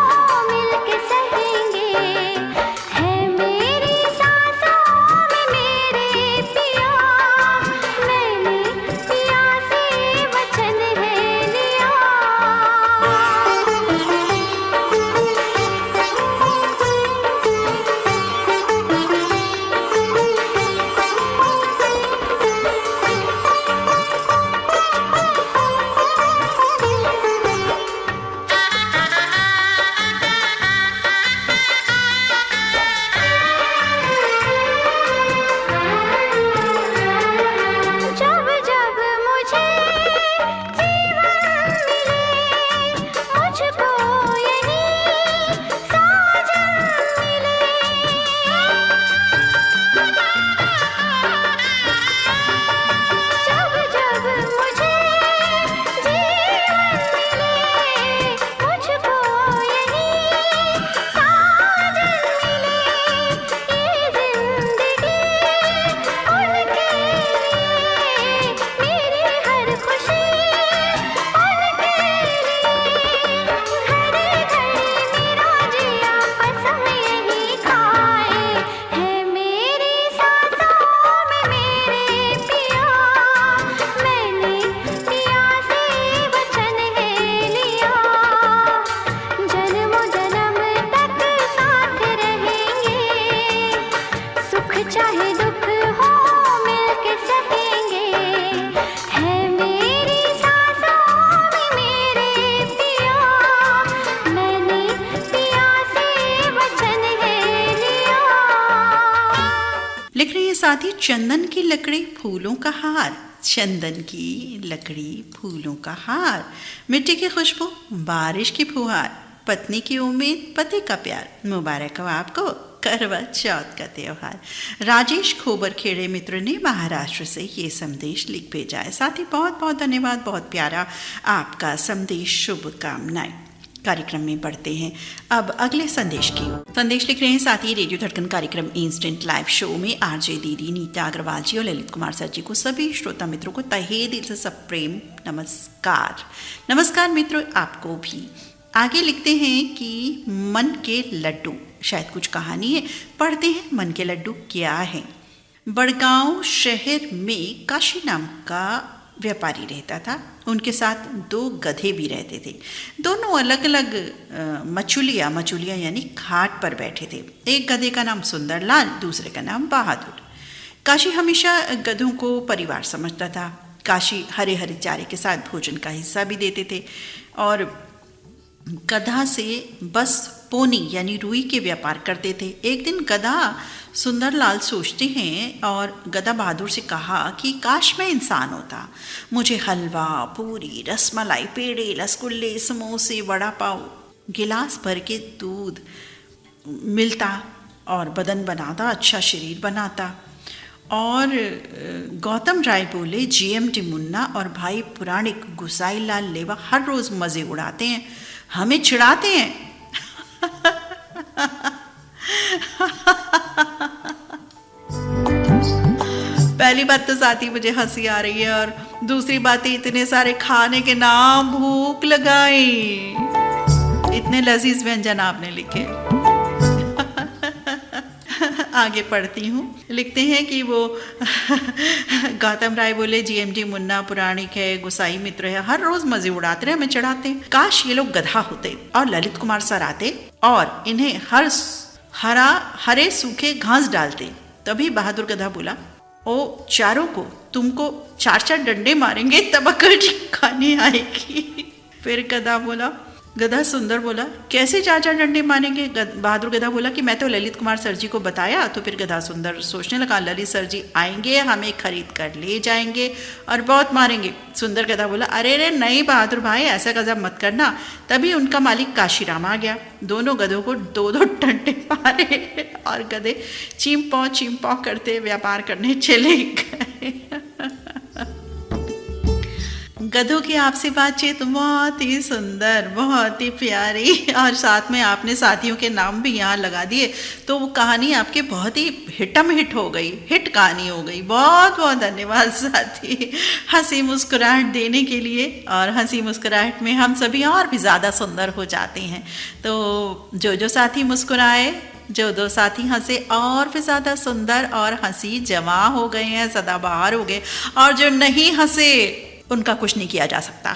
मिलके सहेंगे, है साथी, चंदन की लकड़ी फूलों का हार, चंदन की लकड़ी फूलों का हार, मिट्टी की खुशबू, बारिश की फुहार, पत्नी की उम्मीद, पति का प्यार, मुबारक हो आपको करवा चौथ का त्योहार। राजेश खोबर खेड़े मित्र ने महाराष्ट्र से ये संदेश लिख भेजा है। साथ ही बहुत बहुत धन्यवाद, बहुत प्यारा आपका संदेश, शुभकामनाएं। कार्यक्रम में बढ़ते हैं अब अगले संदेश की। संदेश लिख रहे हैं साथी, रेडियो धड़कन कार्यक्रम इंस्टेंट लाइव शो में आरजे दीदी, नीता अग्रवाल जी और ललित कुमार सर जी को, सभी श्रोता मित्रों को तहे दिल से सब प्रेम नमस्कार। नमस्कार मित्रों, आपको भी। आगे लिखते हैं कि मन के लड्डू, शायद कुछ कहानी है, पढ़ते हैं मन के लड्डू क्या है। बड़गांव शहर में काशी नाम का व्यापारी रहता था। उनके साथ 2 गधे भी रहते थे। दोनों अलग अलग मचुलिया यानी घाट पर बैठे थे। एक गधे का नाम सुंदरलाल, दूसरे का नाम बहादुर। काशी हमेशा गधों को परिवार समझता था। काशी हरे हरे चारे के साथ भोजन का हिस्सा भी देते थे और गधा से बस पोनी यानी रुई के व्यापार करते थे। एक दिन गधा सुंदरलाल सोचते हैं और गधा बहादुर से कहा कि काश मैं इंसान होता, मुझे हलवा, पूरी, रसमलाई, पेड़े, रसगुल्ले, समोसे, वड़ा पाव, गिलास भर के दूध मिलता और बदन बनाता, अच्छा शरीर बनाता। और गौतम राय बोले, जीएमटी मुन्ना और भाई पुराणिक गुसाई लाल लेवा हर रोज मजे उड़ाते हैं, हमें चिढ़ाते हैं। पहली बात तो साथी मुझे हंसी आ रही है और दूसरी बात इतने सारे खाने के नाम, भूख लगाई, इतने लजीज व्यंजन आपने लिखे। आगे पढ़ती हूँ। लिखते हैं कि वो गौतम राय बोले, जीएमटी मुन्ना पुराणिक है, गुसाई मित्र है, हर रोज मजे उड़ाते रहे, हमें चढ़ाते हैं। काश ये लोग गधा होते और ललित कुमार सर आते और इन्हें हरे सूखे घास डालते। तभी बहादुर गधा बोला, ओ चारों को तुमको 4-4 डंडे मारेंगे तब अकल खाने आएगी। फिर गधा सुंदर बोला, कैसे 4-4 डंडे मारेंगे? बहादुर गधा बोला कि मैं तो ललित कुमार सर जी को बताया। तो फिर गधा सुंदर सोचने लगा, ललित सर जी आएंगे, हमें खरीद कर ले जाएंगे और बहुत मारेंगे। सुंदर गधा बोला, अरे नहीं बहादुर भाई, ऐसा गजब मत करना। तभी उनका मालिक काशीराम आ गया। दोनों गधों को 2-2 डंडे मारे और गधे चिंपाव करते व्यापार करने चले गए। गधों की आपसी बातचीत बहुत ही सुंदर, बहुत ही प्यारी, और साथ में आपने साथियों के नाम भी यहाँ लगा दिए, तो वो कहानी आपकी बहुत ही हिट हो गई, हिट कहानी हो गई। बहुत बहुत धन्यवाद साथी, हंसी मुस्कुराहट देने के लिए। और हंसी मुस्कुराहट में हम सभी और भी ज़्यादा सुंदर हो जाते हैं। तो जो साथी मुस्कुराए, जो 2 साथी हंसे, और भी ज़्यादा सुंदर और हंसी जमा हो गए हैं, सदाबहार हो गए। और जो नहीं हंसे उनका कुछ नहीं किया जा सकता।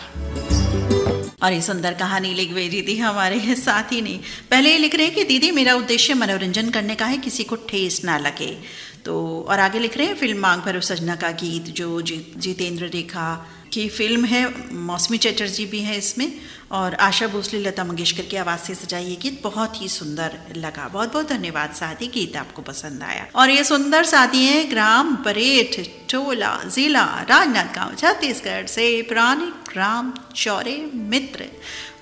और ये सुंदर कहानी लिख भेजी थी हमारे साथी ने। पहले ये लिख रहे हैं कि दीदी, मेरा उद्देश्य मनोरंजन करने का है, किसी को ठेस ना लगे। तो और आगे लिख रहे हैं, फिल्म मांग भरो सजना का गीत, जो जितेंद्र रेखा की फिल्म है, मौसमी चटर्जी भी है इसमें, और आशा भोसले, लता मंगेशकर की आवाज़ से सजाई ये गीत बहुत ही सुंदर लगा। बहुत बहुत धन्यवाद साथी, गीत आपको पसंद आया। और ये सुंदर साथी हैं ग्राम बरेठ, टोला, जिला राजनांदगांव, छत्तीसगढ़ से पुरानी ग्राम चौरे मित्र।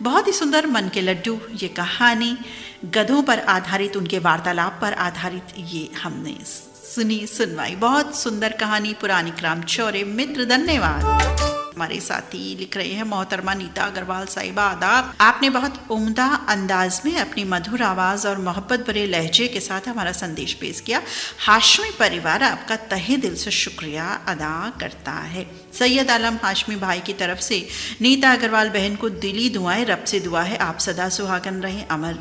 बहुत ही सुंदर मन के लड्डू ये कहानी, गधों पर आधारित, उनके वार्तालाप पर आधारित ये हमने सुनवाई। बहुत सुंदर कहानी, पुरानी ग्राम चौरे मित्र। धन्यवाद। हमारे साथी लिख रहे हैं, मोहतरमा नीता अग्रवाल साहिबा, आदाब। आपने बहुत उम्दा अंदाज में अपनी मधुर आवाज़ और मोहब्बत भरे लहजे के साथ हमारा संदेश पेश किया। हाशमी परिवार आपका तहे दिल से शुक्रिया अदा करता है। सैयद आलम हाशमी भाई की तरफ से नीता अग्रवाल बहन को दिली दुआएं, रब से दुआ है आप सदा सुहागन रहें, अमर,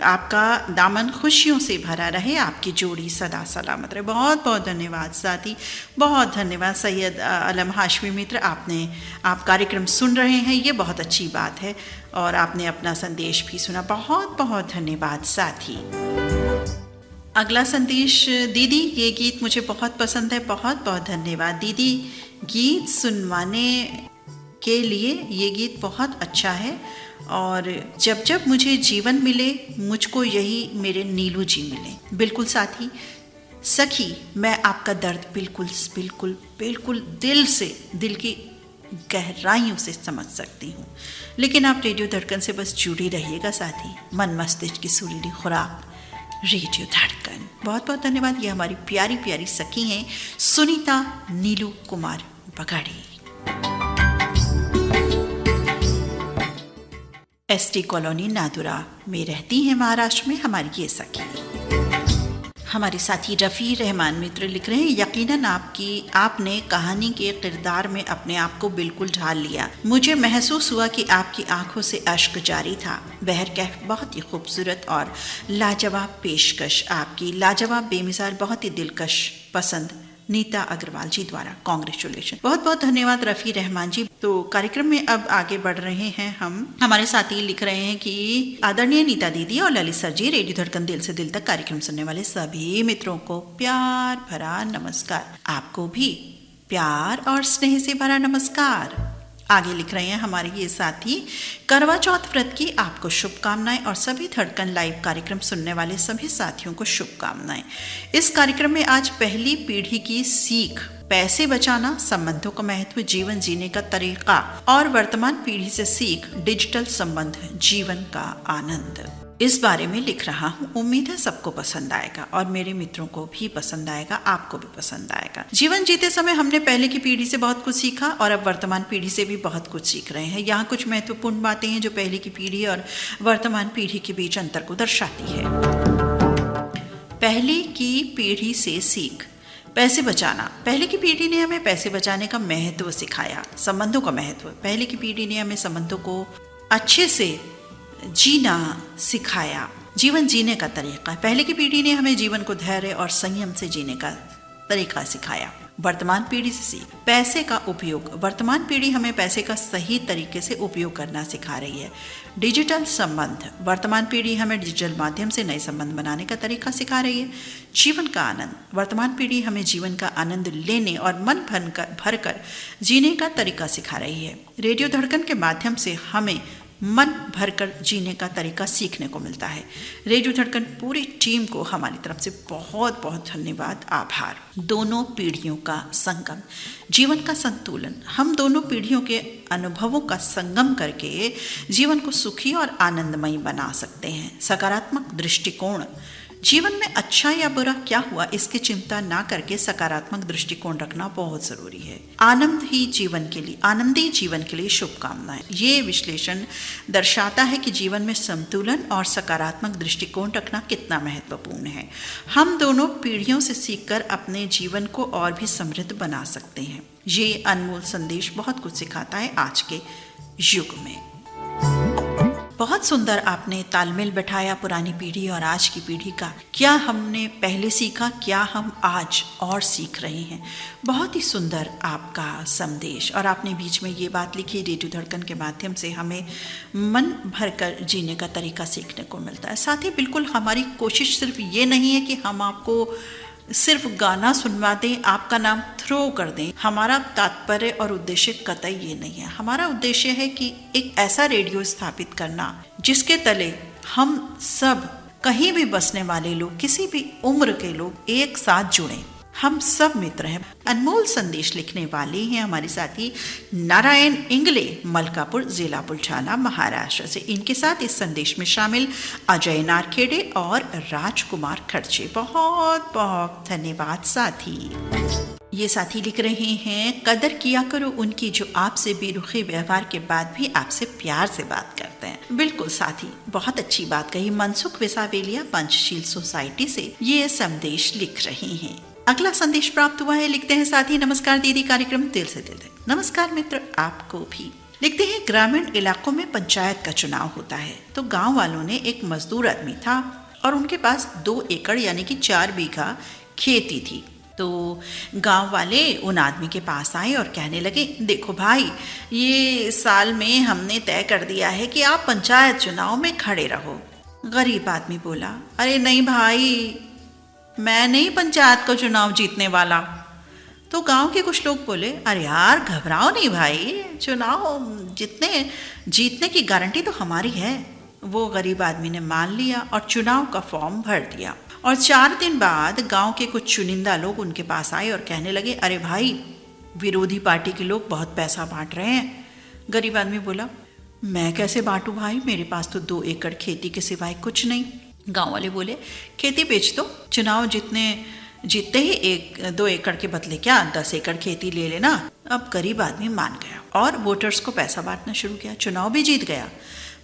आपका दामन खुशियों से भरा रहे, आपकी जोड़ी सदा सलामत रहे। बहुत बहुत धन्यवाद साथी, बहुत धन्यवाद सैयद आलम हाशमी मित्र। आप कार्यक्रम सुन रहे हैं, ये बहुत अच्छी बात है, और आपने अपना संदेश भी सुना। बहुत बहुत धन्यवाद साथी। अगला संदेश, दीदी ये गीत मुझे बहुत पसंद है। बहुत बहुत धन्यवाद दीदी, गीत सुनवाने के लिए। ये गीत बहुत अच्छा है, और जब जब मुझे जीवन मिले, मुझको यही मेरे नीलू जी मिले। बिल्कुल साथी, सखी, मैं आपका दर्द बिल्कुल बिल्कुल बिल्कुल दिल से, दिल की गहराइयों से समझ सकती हूँ, लेकिन आप रेडियो धड़कन से बस जुड़ी रहिएगा साथी। मन मस्तिष्क की सुरीली खुराक रेडियो धड़कन। बहुत बहुत धन्यवाद। ये हमारी प्यारी प्यारी सखी हैं सुनीता नीलू कुमार बगाड़ी। एसटी कॉलोनी नादुरा में रहती हैं महाराष्ट्र में हमारी ये सखी। हमारे साथी रफ़ी रहमान मित्र लिख रहे हैं, यकीनन आपने कहानी के किरदार में अपने आप को बिल्कुल ढाल लिया। मुझे महसूस हुआ कि आपकी आंखों से अश्क जारी था। बहरकैफ बहुत ही खूबसूरत और लाजवाब पेशकश, आपकी लाजवाब बेमिसाल, बहुत ही दिलकश पसंद। नीता अग्रवाल जी द्वारा कांग्रेचुलेशन। बहुत बहुत धन्यवाद रफ़ी रहमान जी। तो कार्यक्रम में अब आगे बढ़ रहे हैं हम। हमारे साथी लिख रहे हैं कि आदरणीय नीता दीदी और ललित सर जी, रेडियो धड़कन दिल से दिल तक कार्यक्रम सुनने वाले सभी मित्रों को प्यार भरा नमस्कार। आपको भी प्यार और स्नेह से भरा नमस्कार। आगे लिख रहे हैं हमारे ये साथी, करवा चौथ व्रत की आपको शुभकामनाएं और सभी धड़कन लाइव कार्यक्रम सुनने वाले सभी साथियों को शुभकामनाएं। इस कार्यक्रम में आज पहली पीढ़ी की सीख, पैसे बचाना, संबंधों का महत्व, जीवन जीने का तरीका और वर्तमान पीढ़ी से सीख, डिजिटल संबंध, जीवन का आनंद, इस बारे में लिख रहा हूँ। उम्मीद है सबको पसंद आएगा और मेरे मित्रों को भी पसंद आएगा, आपको भी पसंद आएगा। जीवन जीते समय हमने पहले की पीढ़ी से बहुत कुछ सीखा और अब वर्तमान पीढ़ी से भी बहुत कुछ सीख रहे हैं। यहाँ कुछ महत्वपूर्ण बातें हैं जो पहले की पीढ़ी और वर्तमान पीढ़ी के बीच अंतर को दर्शाती है। पहले की पीढ़ी से सीख, पैसे बचाना। पहले की पीढ़ी ने हमें पैसे बचाने का महत्व सिखाया, संबंधों का महत्व। पहले की पीढ़ी ने हमें संबंधों को अच्छे से जीना सिखाया, जीवन जीने का तरीका। पहले की पीढ़ी ने हमें जीवन को धैर्य और संयम से जीने का तरीका सिखाया। वर्तमान पीढ़ी से सीख, पैसे का उपयोग। वर्तमान पीढ़ी हमें पैसे का सही तरीके से उपयोग करना सिखा रही है। डिजिटल संबंध, वर्तमान पीढ़ी हमें डिजिटल माध्यम से नए संबंध बनाने का तरीका सिखा रही है। जीवन का आनंद, वर्तमान पीढ़ी हमें जीवन का आनंद लेने और मन भरकर जीने का तरीका सिखा रही है। रेडियो धड़कन के माध्यम से हमें मन भरकर जीने का तरीका सीखने को मिलता है। रेडियो धड़कन पूरी टीम को हमारी तरफ से बहुत बहुत धन्यवाद, आभार। दोनों पीढ़ियों का संगम, जीवन का संतुलन। हम दोनों पीढ़ियों के अनुभवों का संगम करके जीवन को सुखी और आनंदमयी बना सकते हैं। सकारात्मक दृष्टिकोण, जीवन में अच्छा या बुरा क्या हुआ इसकी चिंता ना करके सकारात्मक दृष्टिकोण रखना बहुत जरूरी है। आनंदी जीवन के लिए शुभकामनाएं। ये विश्लेषण दर्शाता है कि जीवन में संतुलन और सकारात्मक दृष्टिकोण रखना कितना महत्वपूर्ण है। हम दोनों पीढ़ियों से सीखकर अपने जीवन को और भी समृद्ध बना सकते हैं। ये अनमोल संदेश बहुत कुछ सिखाता है आज के युग में। बहुत सुंदर आपने तालमेल बैठाया पुरानी पीढ़ी और आज की पीढ़ी का। क्या हमने पहले सीखा, क्या हम आज और सीख रहे हैं। बहुत ही सुंदर आपका संदेश। और आपने बीच में ये बात लिखी, रेडियो धड़कन के माध्यम से हमें मन भरकर जीने का तरीका सीखने को मिलता है। साथ ही बिल्कुल हमारी कोशिश सिर्फ ये नहीं है कि हम आपको सिर्फ गाना सुनवा दें, आपका नाम थ्रो कर दें। हमारा तात्पर्य और उद्देश्य कतई ये नहीं है। हमारा उद्देश्य है कि एक ऐसा रेडियो स्थापित करना जिसके तले हम सब, कहीं भी बसने वाले लोग, किसी भी उम्र के लोग एक साथ जुड़ें। हम सब मित्र हैं। अनमोल संदेश लिखने वाले हैं हमारे साथी नारायण इंगले, मलकापुर जिला बुलढाना महाराष्ट्र से। इनके साथ इस संदेश में शामिल अजय नारखेड़े और राजकुमार खर्चे। बहुत बहुत धन्यवाद साथी। ये साथी लिख रहे हैं, कदर किया करो उनकी जो आपसे बेरुखे व्यवहार के बाद भी आपसे प्यार से बात करते हैं। बिल्कुल साथी, बहुत अच्छी बात कही। मनसुख विसावेलिया पंचशील सोसाइटी से ये संदेश लिख रहे हैं। अगला संदेश प्राप्त हुआ है, लिखते हैं साथी, नमस्कार दीदी, कार्यक्रम दिल से दिल तक। नमस्कार मित्र, आपको भी। लिखते हैं, ग्रामीण इलाकों में पंचायत का चुनाव होता है तो गांव वालों ने एक मजदूर आदमी था और उनके पास 2 एकड़ यानी कि 4 बीघा खेती थी। तो गांव वाले उन आदमी के पास आए और कहने लगे, देखो भाई, ये साल में हमने तय कर दिया है कि आप पंचायत चुनाव में खड़े रहो। गरीब आदमी बोला, अरे नहीं भाई, मैं नहीं पंचायत का चुनाव जीतने वाला। तो गांव के कुछ लोग बोले, अरे यार घबराओ नहीं भाई, चुनाव जीतने की गारंटी तो हमारी है। वो गरीब आदमी ने मान लिया और चुनाव का फॉर्म भर दिया। और 4 दिन बाद गांव के कुछ चुनिंदा लोग उनके पास आए और कहने लगे, अरे भाई, विरोधी पार्टी के लोग बहुत पैसा बांट रहे हैं। गरीब आदमी बोला, मैं कैसे बांटूं भाई, मेरे पास तो 2 एकड़ खेती के सिवाय कुछ नहीं। गांव वाले बोले, खेती बेच दो, चुनाव जीतते ही 1-2 एकड़ के बदले क्या 10 एकड़ खेती ले लेना। अब गरीब आदमी मान गया और वोटर्स को पैसा बांटना शुरू किया। चुनाव भी जीत गया।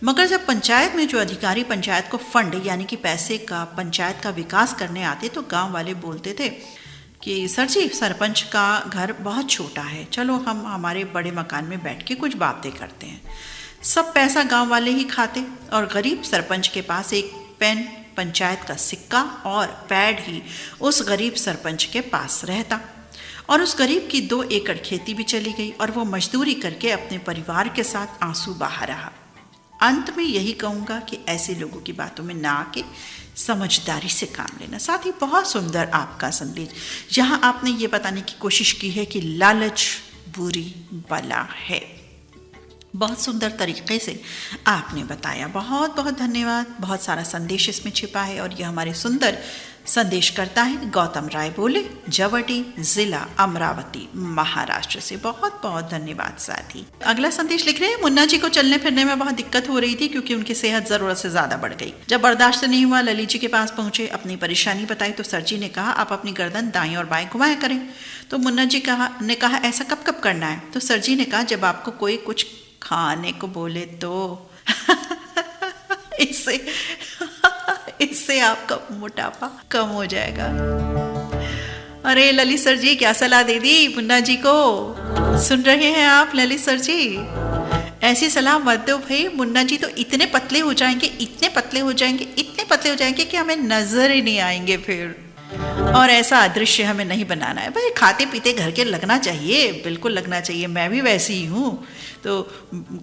मगर जब पंचायत में जो अधिकारी पंचायत को फंड यानी कि पैसे का, पंचायत का विकास करने आते तो गांव वाले बोलते थे कि सर जी, सरपंच का घर बहुत छोटा है, चलो हम हमारे बड़े मकान में बैठ के कुछ बातें करते हैं। सब पैसा गांव वाले ही खाते और गरीब सरपंच के पास एक पेन, पंचायत का सिक्का और पैड ही उस गरीब सरपंच के पास रहता। और उस गरीब की 2 एकड़ खेती भी चली गई और वो मजदूरी करके अपने परिवार के साथ आंसू बहा रहा। अंत में यही कहूँगा कि ऐसे लोगों की बातों में ना आके समझदारी से काम लेना। साथ ही बहुत सुंदर आपका संदेश, यहाँ आपने ये बताने की कोशिश की है कि लालच बुरी बला है। बहुत सुंदर तरीके से आपने बताया, बहुत बहुत धन्यवाद। बहुत सारा संदेश इसमें छिपा है और यह हमारे सुंदर संदेश करता है गौतम राय बोले, जवटी, जिला अमरावती, महाराष्ट्र से। बहुत बहुत धन्यवाद। साथ ही अगला संदेश लिख रहे हैं, मुन्ना जी को चलने फिरने में बहुत दिक्कत हो रही थी क्योंकि उनकी सेहत जरूरत से ज्यादा बढ़ गई। जब बर्दाश्त नहीं हुआ, ललित जी के पास पहुंचे, अपनी परेशानी बताई तो सर जी ने कहा, आप अपनी गर्दन दाएं और बाएं घुमाया करें। तो मुन्ना जी ने कहा, ऐसा कब कब करना है? तो सर जी ने कहा, जब आपको कोई कुछ खाने को बोले तो। इससे आपका मोटापा कम हो जाएगा। अरे ललित सर जी, क्या सलाह दे दी मुन्ना जी को? सुन रहे हैं आप ललित सर जी? ऐसी सलाह मत दो भाई, मुन्ना जी तो इतने पतले हो जाएंगे, इतने पतले हो जाएंगे, इतने पतले हो जाएंगे कि हमें नजर ही नहीं आएंगे फिर। और ऐसा अदृश्य हमें नहीं बनाना है भाई। खाते पीते घर के लगना चाहिए, बिल्कुल लगना चाहिए। मैं भी वैसी ही हूँ, तो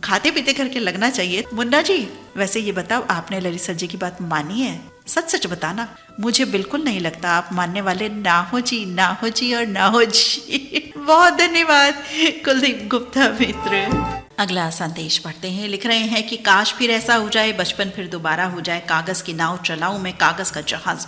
खाते पीते घर के लगना चाहिए। मुन्ना जी, वैसे ये बताओ, आपने ललित सर जी की बात मानी है? सच सच बताना, मुझे बिल्कुल नहीं लगता आप मानने वाले। ना हो जी, ना हो जी और ना हो जी। बहुत धन्यवाद कुलदीप गुप्ता मित्र। अगला संदेश पढ़ते हैं। लिख रहे हैं कि काश फिर ऐसा हो जाए, बचपन फिर दोबारा हो जाए, कागज की नाव चलाऊं मैं, कागज का जहाज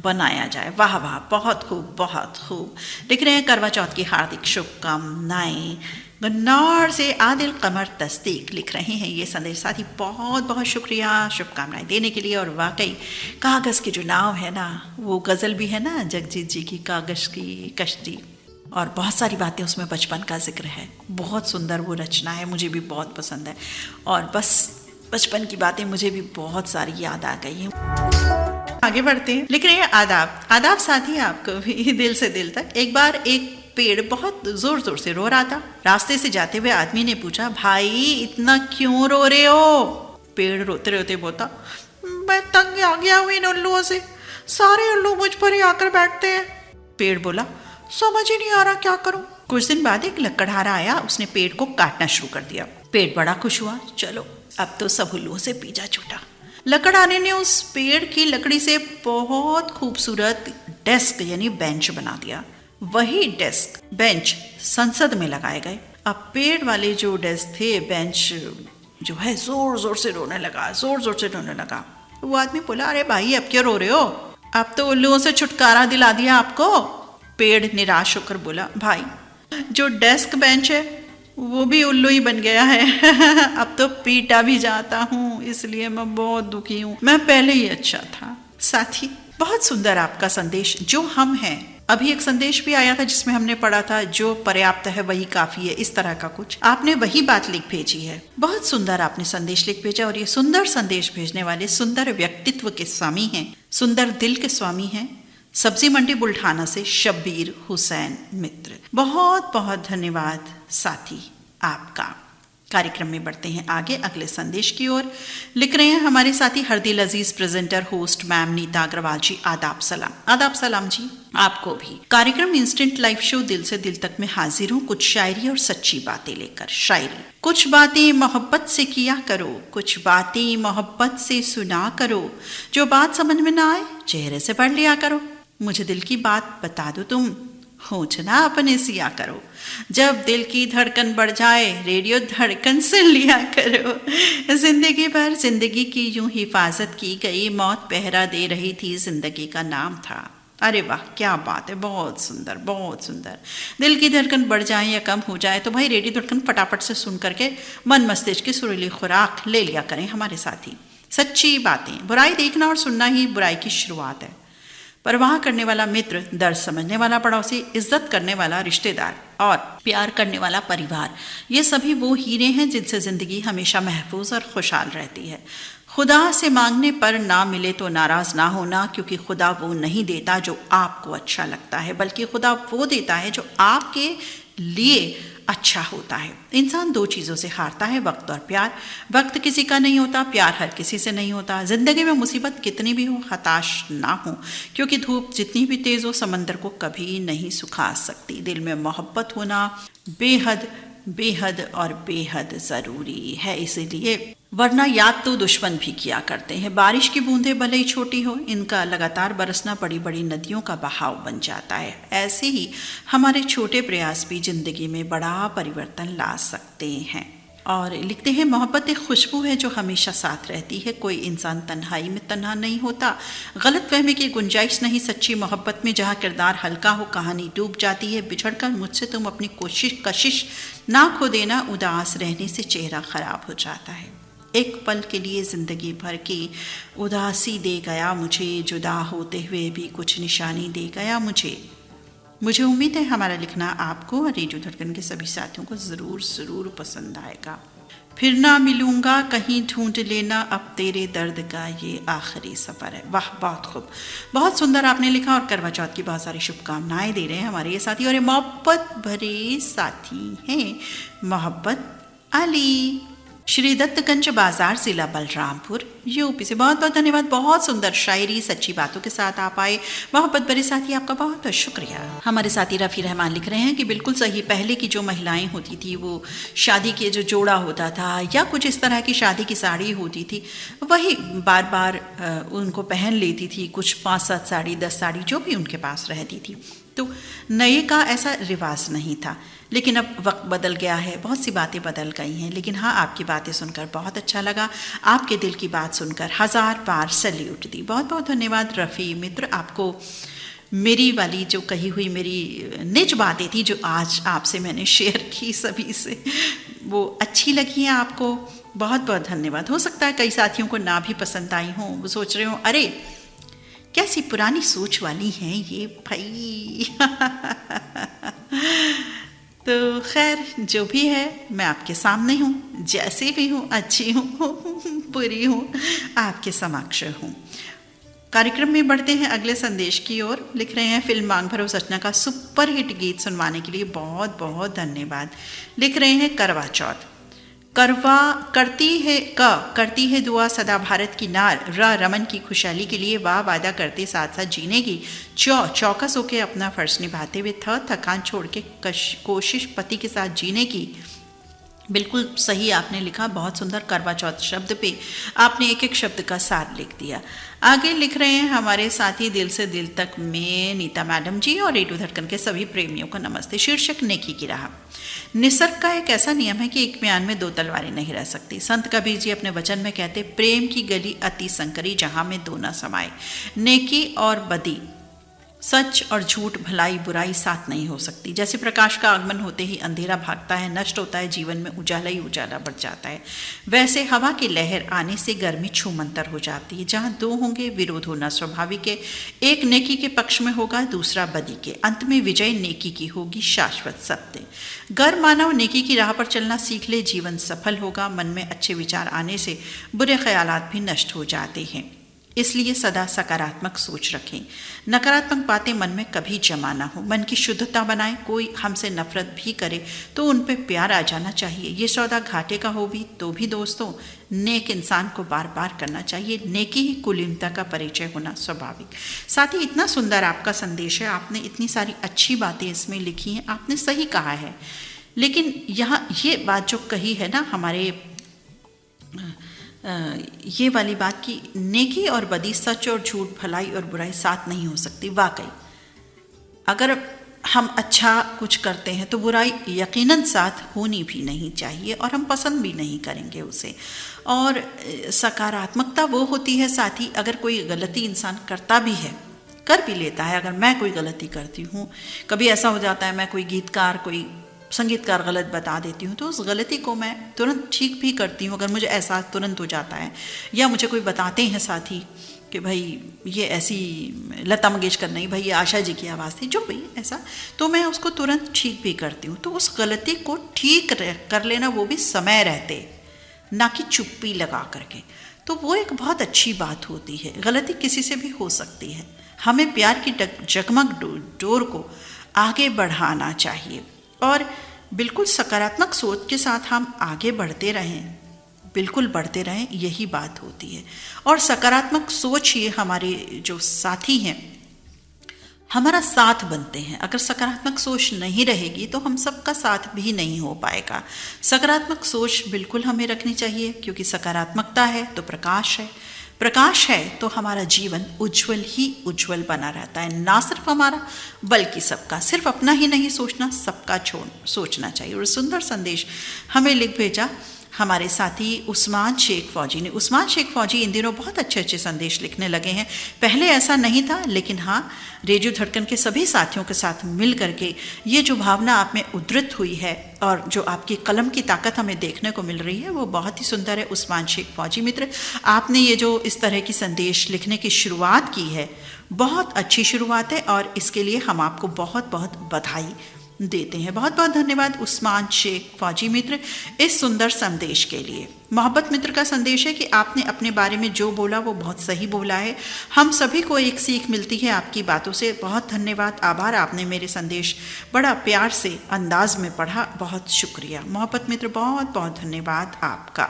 बनाया जाए। वाह वाह, बहुत खूब, बहुत खूब। लिख रहे हैं, करवा चौथ की हार्दिक शुभकामनाएं। गन्नौर से आदिल कमर तस्दीक लिख रहे हैं ये संदेश। साथ ही बहुत बहुत शुक्रिया शुभकामनाएं देने के लिए। और वाकई कागज़ की जो नाव है ना, वो गज़ल भी है ना जगजीत जी की, कागज़ की कश्ती, और बहुत सारी बातें उसमें बचपन का जिक्र है। बहुत सुंदर वो रचना है, मुझे भी बहुत पसंद है। और बस बचपन की बातें मुझे भी बहुत सारी याद आ गई हैं। आगे बढ़ते हैं। लिख रहे हैं, आदाब आदाब साथी, आपको भी दिल से दिल तक। एक बार एक पेड़ बहुत जोर जोर से रो रहा था। रास्ते से जाते हुए आदमी ने पूछा, भाई इतना क्यों रो रहे हो? पेड़ रोते रोते बोला, मैं तंग आ गया हूँ इन उल्लुओं से, सारे उल्लू मुझ पर ही आकर बैठते हैं। पेड़ बोला, समझ ही नहीं आ रहा क्या करूं। कुछ दिन बाद एक लकड़हारा आया, उसने पेड़ को काटना शुरू कर दिया। पेड़ बड़ा खुश हुआ, चलो अब तो सब उल्लुओं से पीछा छूटा। लकड़हारे ने उस पेड़ की लकड़ी से बहुत खूबसूरत डेस्क यानी बेंच बना दिया। वही डेस्क बेंच संसद में लगाए गए। अब पेड़ वाले जो डेस्क थे, बेंच जो है, जोर जोर से रोने लगा, जोर जोर से रोने लगा। वो आदमी बोला, अरे भाई अब क्यों रो रहे हो? अब तो उल्लुओं से छुटकारा दिला दिया आपको। पेड़ निराश होकर बोला, भाई जो डेस्क बेंच है वो भी उल्लू ही बन गया है। अब तो पीटा भी जाता हूँ, इसलिए मैं बहुत दुखी हूँ, मैं पहले ही अच्छा था। साथी, बहुत सुंदर आपका संदेश, जो हम हैं। अभी एक संदेश भी आया था जिसमें हमने पढ़ा था, जो पर्याप्त है वही काफी है, इस तरह का कुछ। आपने वही बात लिख भेजी है। बहुत सुंदर आपने संदेश लिख भेजा। और ये सुंदर संदेश भेजने वाले सुंदर व्यक्तित्व के स्वामी हैं, सुंदर दिल के स्वामी हैं, सब्जी मंडी बुल्ढाना से शब्बीर हुसैन मित्र। बहुत बहुत धन्यवाद साथी आपका। कार्यक्रम में बढ़ते हैं आगे अगले संदेश की ओर। लिख रहे हैं हमारे साथी हरदिल अजीज presenter host ma'am Neeta Agarwal ji, आदाब सलाम। आदाब सलाम जी आपको भी। कार्यक्रम इंस्टेंट लाइव शो दिल से दिल तक में हाजिर हूँ, कुछ शायरी और सच्ची बातें लेकर। शायरी, कुछ बातें मोहब्बत से किया करो, कुछ बातें मोहब्बत से सुना करो, जो बात समझ में ना आए चेहरे से पढ़ लिया करो। मुझे दिल की बात बता दो तुम, होजना अपने सिया करो, जब दिल की धड़कन बढ़ जाए रेडियो धड़कन सुन लिया करो। जिंदगी भर जिंदगी की यूं हिफाजत की गई, मौत पहरा दे रही थी जिंदगी का नाम था। अरे वाह क्या बात है, बहुत सुंदर बहुत सुंदर। दिल की धड़कन बढ़ जाए या कम हो जाए तो भाई रेडियो धड़कन फटाफट से सुन करके मन मस्तिष्क की सुरीली खुराक ले लिया करें हमारे साथी। सच्ची बातें, बुराई देखना और सुनना ही बुराई की शुरुआत है। परवाह करने वाला मित्र, दर्द समझने वाला पड़ोसी, इज्जत करने वाला रिश्तेदार और प्यार करने वाला परिवार, ये सभी वो हीरे हैं जिनसे जिंदगी हमेशा महफूज और खुशहाल रहती है। खुदा से मांगने पर ना मिले तो नाराज ना होना, क्योंकि खुदा वो नहीं देता जो आपको अच्छा लगता है, बल्कि खुदा वो देता है जो आपके लिए अच्छा होता है। इंसान दो चीज़ों से हारता है, वक्त और प्यार। वक्त किसी का नहीं होता, प्यार हर किसी से नहीं होता। जिंदगी में मुसीबत कितनी भी हो हताश ना हो, क्योंकि धूप जितनी भी तेज हो समंदर को कभी नहीं सुखा सकती। दिल में मोहब्बत होना बेहद बेहद और बेहद ज़रूरी है, इसीलिए वरना याद तो दुश्मन भी किया करते हैं। बारिश की बूंदें भले ही छोटी हो, इनका लगातार बरसना बड़ी बड़ी नदियों का बहाव बन जाता है। ऐसे ही हमारे छोटे प्रयास भी जिंदगी में बड़ा परिवर्तन ला सकते हैं। और लिखते हैं, मोहब्बत एक खुशबू है जो हमेशा साथ रहती है। कोई इंसान तन्हाई में तन्हा नहीं होता। गलतफहमी की गुंजाइश नहीं सच्ची मोहब्बत में, जहाँ किरदार हल्का हो कहानी डूब जाती है। बिछड़कर मुझसे तुम अपनी कशिश ना खो देना, उदास रहने से चेहरा खराब हो जाता है। एक पल के लिए जिंदगी भर की उदासी दे गया मुझे, जुदा होते हुए भी कुछ निशानी दे गया मुझे उम्मीद है हमारा लिखना आपको और रेडियो धड़कन के सभी साथियों को ज़रूर पसंद आएगा। फिर ना मिलूंगा कहीं ढूंढ लेना, अब तेरे दर्द का ये आखिरी सफ़र है। वाह बहुत खूब, बहुत सुंदर आपने लिखा और करवा चौथ की बहुत सारी शुभकामनाएं दे रहे हैं हमारे ये साथी। और ये मोहब्बत भरे साथी हैं मोहब्बत अली, श्री दत्तगंज बाजार, जिला बलरामपुर, यूपी से। बहुत बहुत धन्यवाद। बहुत सुंदर शायरी सच्ची बातों के साथ आप आए मोहब्बत भरे साथी, आपका बहुत बहुत शुक्रिया। हमारे साथी रफ़ी रहमान लिख रहे हैं कि बिल्कुल सही, पहले की जो महिलाएं होती थी वो शादी के जो जोड़ा होता था या कुछ इस तरह की शादी की साड़ी होती थी, वही बार बार उनको पहन लेती थी। कुछ 5-7 साड़ी 10 साड़ी जो भी उनके पास रहती थी। तो नए का ऐसा रिवाज नहीं था, लेकिन अब वक्त बदल गया है, बहुत सी बातें बदल गई हैं। लेकिन हाँ, आपकी बातें सुनकर बहुत अच्छा लगा, आपके दिल की बात सुनकर 1000 बार सैल्यूट दी। बहुत बहुत धन्यवाद रफ़ी मित्र, आपको मेरी वाली जो कही हुई मेरी निज बातें थी जो आज आपसे मैंने शेयर की सभी से, वो अच्छी लगी हैं आपको। बहुत बहुत धन्यवाद। हो सकता है कई साथियों को ना भी पसंद आई हों, वो सोच रहे हो अरे कैसी पुरानी सोच वाली हैं ये भाई। तो खैर जो भी है, मैं आपके सामने हूँ, जैसे भी हूँ, अच्छी हूँ बुरी हूँ, आपके समक्ष हूँ। कार्यक्रम में बढ़ते हैं अगले संदेश की ओर। लिख रहे हैं, फिल्म मांग भरो सजना का सुपर हिट गीत सुनवाने के लिए बहुत बहुत धन्यवाद। लिख रहे हैं, करवा चौथ करती है दुआ सदा भारत की नार, रमन की खुशहाली के लिए वाह वादा करते साथ साथ जीने की चौकस होके अपना फर्ज निभाते हुए थकान छोड़ के कोशिश पति के साथ जीने की। बिल्कुल सही आपने लिखा, बहुत सुंदर। करवा चौथ शब्द पे आपने एक एक शब्द का सार लिख दिया। आगे लिख रहे हैं हमारे साथी दिल से दिल तक में नीता मैडम जी और रेडियो धड़कन के सभी प्रेमियों को नमस्ते। शीर्षक नेकी की राह। निसर्ग का एक ऐसा नियम है कि एक म्यान में 2 तलवारें नहीं रह सकती। संत कबीर जी अपने वचन में कहते, प्रेम की गली अति संकरी जहां में 2 न समाये। नेकी और बदी, सच और झूठ, भलाई बुराई साथ नहीं हो सकती। जैसे प्रकाश का आगमन होते ही अंधेरा भागता है, नष्ट होता है, जीवन में उजाला ही उजाला बढ़ जाता है, वैसे हवा की लहर आने से गर्मी छूमंतर हो जाती है। जहाँ 2 होंगे विरोध होना स्वाभाविक है। एक नेकी के पक्ष में होगा, दूसरा बदी के। अंत में विजय नेकी की होगी, शाश्वत सत्य। गर मानव नेकी की राह पर चलना सीख ले, जीवन सफल होगा। मन में अच्छे विचार आने से बुरे ख्यालात भी नष्ट हो जाते हैं। इसलिए सदा सकारात्मक सोच रखें, नकारात्मक बातें मन में कभी जमा ना हो। मन की शुद्धता बनाएं। कोई हमसे नफरत भी करे तो उन पे प्यार आ जाना चाहिए। ये सौदा घाटे का हो भी तो भी दोस्तों, नेक इंसान को बार बार करना चाहिए। नेकी ही कुलीनता का परिचय होना स्वाभाविक। साथ ही इतना सुंदर आपका संदेश है, आपने इतनी सारी अच्छी बातें इसमें लिखी हैं, आपने सही कहा है। लेकिन यहाँ ये बात जो कही है ना हमारे ये वाली बात की नेकी और बदी, सच और झूठ, भलाई और बुराई साथ नहीं हो सकती। वाकई अगर हम अच्छा कुछ करते हैं तो बुराई यकीनन साथ होनी भी नहीं चाहिए और हम पसंद भी नहीं करेंगे उसे। और सकारात्मकता वो होती है साथ ही, अगर कोई गलती इंसान करता भी है, कर भी लेता है, अगर मैं कोई गलती करती हूँ, कभी ऐसा हो जाता है मैं कोई गीतकार, कोई संगीतकार गलत बता देती हूँ, तो उस गलती को मैं तुरंत ठीक भी करती हूँ अगर मुझे एहसास तुरंत हो जाता है, या मुझे कोई बताते हैं साथी कि भाई ये ऐसी लता मंगेशकर नहीं, भाई ये आशा जी की आवाज़ थी, जो भी ऐसा, तो मैं उसको तुरंत ठीक भी करती हूँ। तो उस गलती को ठीक कर लेना, वो भी समय रहते, ना कि चुप्पी लगा करके, तो वो एक बहुत अच्छी बात होती है। गलती किसी से भी हो सकती है, हमें प्यार की जगमग डोर को आगे बढ़ाना चाहिए और बिल्कुल सकारात्मक सोच के साथ हम आगे बढ़ते रहें, बिल्कुल बढ़ते रहें, यही बात होती है। और सकारात्मक सोच ही हमारे जो साथी हैं हमारा साथ बनते हैं। अगर सकारात्मक सोच नहीं रहेगी तो हम सबका साथ भी नहीं हो पाएगा। सकारात्मक सोच बिल्कुल हमें रखनी चाहिए, क्योंकि सकारात्मकता है तो प्रकाश है, प्रकाश है तो हमारा जीवन उज्जवल ही उज्जवल बना रहता है, ना सिर्फ हमारा बल्कि सबका। सिर्फ अपना ही नहीं सोचना, सबका सोचना चाहिए। और सुंदर संदेश हमें लिख भेजा हमारे साथी उस्मान शेख फौजी ने। उस्मान शेख फौजी इन दिनों बहुत अच्छे अच्छे संदेश लिखने लगे हैं, पहले ऐसा नहीं था, लेकिन हाँ, रेडियो धड़कन के सभी साथियों के साथ मिल करके ये जो भावना आप में उद्धृत हुई है और जो आपकी कलम की ताकत हमें देखने को मिल रही है, वो बहुत ही सुंदर है। उस्मान शेख फौजी मित्र, आपने ये जो इस तरह की संदेश लिखने की शुरुआत की है, बहुत अच्छी शुरुआत है और इसके लिए हम आपको बहुत बहुत बधाई देते हैं। बहुत बहुत धन्यवाद उस्मान शेख फौजी मित्र इस सुंदर संदेश के लिए। मोहब्बत मित्र का संदेश है कि आपने अपने बारे में जो बोला वो बहुत सही बोला है, हम सभी को एक सीख मिलती है आपकी बातों से। बहुत धन्यवाद, आभार, आपने मेरे संदेश बड़ा प्यार से अंदाज में पढ़ा, बहुत शुक्रिया। मोहब्बत मित्र बहुत बहुत धन्यवाद आपका।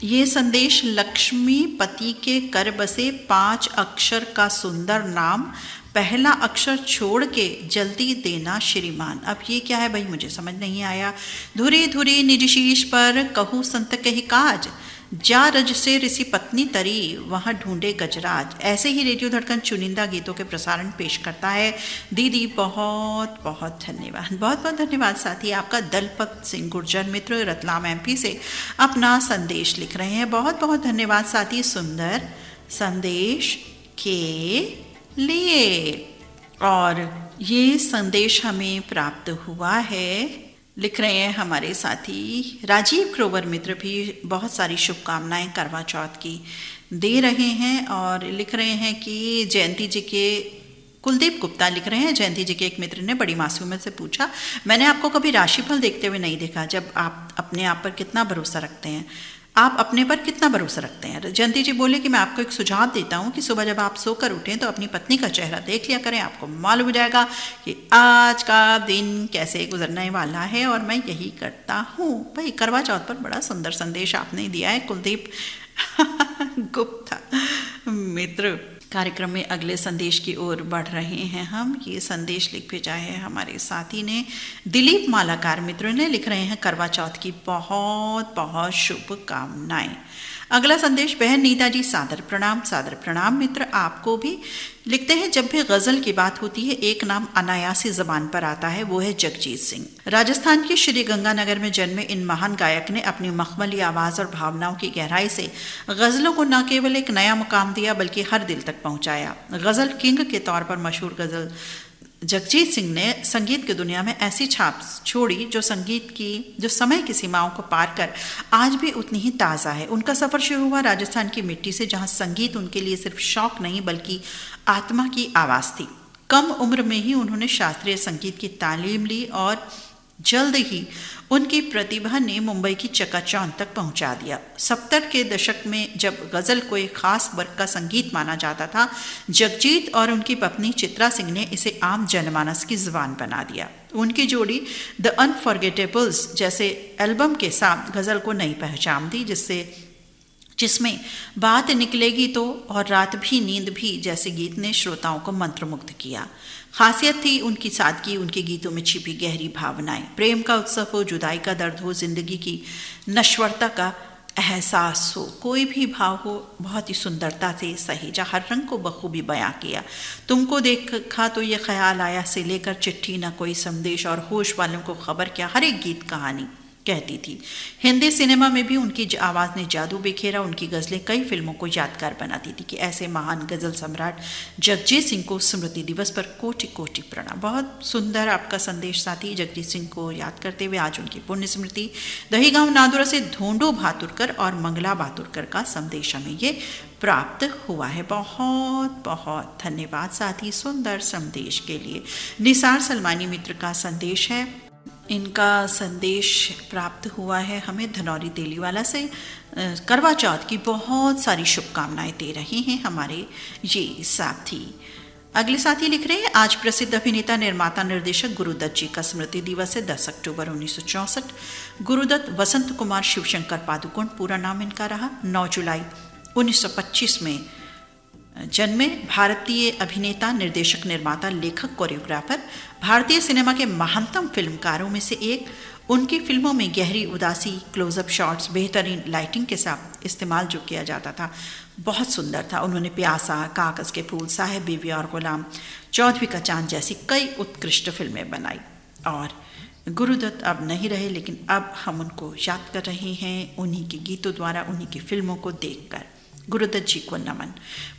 ये संदेश लक्ष्मीपति के कर बसे 5 अक्षर का सुंदर नाम, पहला अक्षर छोड़ के जल्दी देना श्रीमान। अब ये क्या है भाई, मुझे समझ नहीं आया। धुरी धुरी निज शीश पर कहूँ संत कही काज, जा रज से ऋषि पत्नी तरी वहाँ ढूंढे गजराज। ऐसे ही रेडियो धड़कन चुनिंदा गीतों के प्रसारण पेश करता है। दीदी बहुत बहुत धन्यवाद, बहुत बहुत धन्यवाद साथी आपका। दलपत सिंह गुर्जर मित्र रतलाम MP से अपना संदेश लिख रहे हैं। बहुत बहुत धन्यवाद साथी सुंदर संदेश के लिए। और ये संदेश हमें प्राप्त हुआ है, लिख रहे हैं हमारे साथी राजीव क्रोवर मित्र भी बहुत सारी शुभकामनाएं करवा चौथ की दे रहे हैं और लिख रहे हैं कि जयंती जी के, कुलदीप गुप्ता लिख रहे हैं, जयंती जी के एक मित्र ने बड़ी मासूमियत से पूछा, मैंने आपको कभी राशिफल देखते हुए नहीं देखा, जब आप अपने आप पर कितना भरोसा रखते हैं, आप अपने पर कितना भरोसा रखते हैं। जयंती जी बोले कि मैं आपको एक सुझाव देता हूं कि सुबह जब आप सोकर उठें तो अपनी पत्नी का चेहरा देख लिया करें, आपको मालूम हो जाएगा कि आज का दिन कैसे गुजरने वाला है। और मैं यही करता हूं। भाई करवा चौथ पर बड़ा सुंदर संदेश आपने दिया है कुलदीप गुप्ता मित्र। कार्यक्रम में अगले संदेश की ओर बढ़ रहे हैं हम। ये संदेश लिख भेजा है हमारे साथी ने, दिलीप मालाकार मित्र ने, लिख रहे हैं करवा चौथ की बहुत बहुत शुभकामनाएं। अगला संदेश बहन नीता जी, सादर प्रणाम मित्र आपको भी। लिखते हैं जब भी गजल की बात होती है एक नाम अनायासी जबान पर आता है, वो है जगजीत सिंह। राजस्थान के श्री गंगानगर में जन्मे इन महान गायक ने अपनी मखमली आवाज और भावनाओं की गहराई से गजलों को न केवल एक नया मुकाम दिया बल्कि हर दिल तक पहुंचाया। गजल किंग के तौर पर मशहूर गजल जगजीत सिंह ने संगीत की दुनिया में ऐसी छाप छोड़ी जो संगीत की जो समय की सीमाओं को पार कर आज भी उतनी ही ताज़ा है। उनका सफ़र शुरू हुआ राजस्थान की मिट्टी से, जहां संगीत उनके लिए सिर्फ शौक नहीं बल्कि आत्मा की आवाज़ थी। कम उम्र में ही उन्होंने शास्त्रीय संगीत की तालीम ली और जल्द ही उनकी प्रतिभा ने मुंबई की चकाचौंध तक पहुंचा दिया। 70 के दशक में जब गज़ल को एक खास वर्ग का संगीत माना जाता था, जगजीत और उनकी पत्नी चित्रा सिंह ने इसे आम जनमानस की ज़ुबान बना दिया। उनकी जोड़ी द अनफॉरगेटेबल्स जैसे एल्बम के साथ गज़ल को नई पहचान दी, जिसमें बात निकलेगी तो और रात भी नींद भी जैसे गीत ने श्रोताओं को मंत्रमुग्ध किया। खासियत थी उनकी सादगी, उनके गीतों में छिपी गहरी भावनाएं, प्रेम का उत्सव हो, जुदाई का दर्द हो, जिंदगी की नश्वरता का एहसास हो, कोई भी भाव हो, बहुत ही सुंदरता से सहेजा, हर रंग को बखूबी बयां किया। तुमको देखा तो ये ख्याल आया से लेकर चिट्ठी न कोई संदेश और होश वालों को खबर क्या, हर एक गीत कहानी कहती थी। हिंदी सिनेमा में भी उनकी आवाज़ ने जादू बिखेरा। उनकी गज़लें कई फिल्मों को यादगार बनाती थी। कि ऐसे महान गज़ल सम्राट जगजीत सिंह को स्मृति दिवस पर कोटि कोटि प्रणाम। बहुत सुंदर आपका संदेश साथी। जगजीत सिंह को याद करते हुए आज उनकी पुण्य स्मृति। दहीगांव नादुरा से धोंडो भातुरकर और मंगला भातुरकर का संदेश हमें ये प्राप्त हुआ है। बहुत बहुत धन्यवाद साथी सुंदर संदेश के लिए। निसार सलमानी मित्र का संदेश है। इनका संदेश प्राप्त हुआ है हमें धनौरी तेलीवाला से। करवा चौथ की बहुत सारी शुभकामनाएं दे रहे हैं हमारे ये साथी। अगले साथी लिख रहे हैं, आज प्रसिद्ध अभिनेता निर्माता निर्देशक गुरुदत्त जी का स्मृति दिवस है 10 अक्टूबर 1964। गुरुदत्त वसंत कुमार शिवशंकर पादुकोण पूरा नाम इनका रहा। 9 जुलाई 1925 में जन्मे। भारतीय अभिनेता, निर्देशक, निर्माता, लेखक, कोरियोग्राफर, भारतीय सिनेमा के महानतम फिल्मकारों में से एक। उनकी फिल्मों में गहरी उदासी, क्लोजअप शॉट्स, बेहतरीन लाइटिंग के साथ इस्तेमाल जो किया जाता था बहुत सुंदर था। उन्होंने प्यासा, कागज के फूल, साहेब बीवी और गुलाम, चौदहवीं का चांद जैसी कई उत्कृष्ट फिल्में बनाई। और गुरुदत्त अब नहीं रहे, लेकिन अब हम उनको याद कर रहे हैं उन्हीं के गीतों द्वारा, उन्हीं की फिल्मों को देखकर। गुरुदत्त जी को नमन।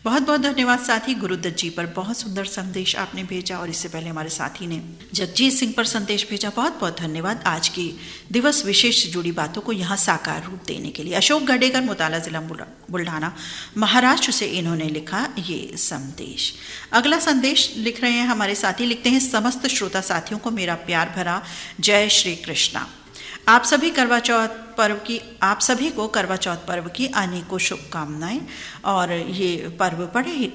बहुत बहुत धन्यवाद साथी। गुरुदत्त जी पर बहुत सुंदर संदेश आपने भेजा और इससे पहले हमारे साथी ने जगजीत सिंह पर संदेश भेजा। बहुत बहुत धन्यवाद आज की दिवस विशेष से जुड़ी बातों को यहाँ साकार रूप देने के लिए। अशोक गडेकर, मुताला जिला बुल्ढाना, महाराष्ट्र से इन्होंने लिखा ये संदेश। अगला संदेश लिख रहे हैं हमारे साथी, लिखते हैं, समस्त श्रोता साथियों को मेरा प्यार भरा जय श्री कृष्णा। आप सभी को करवा चौथ पर्व की अनेकों शुभकामनाएं। और ये पर्व बड़े ही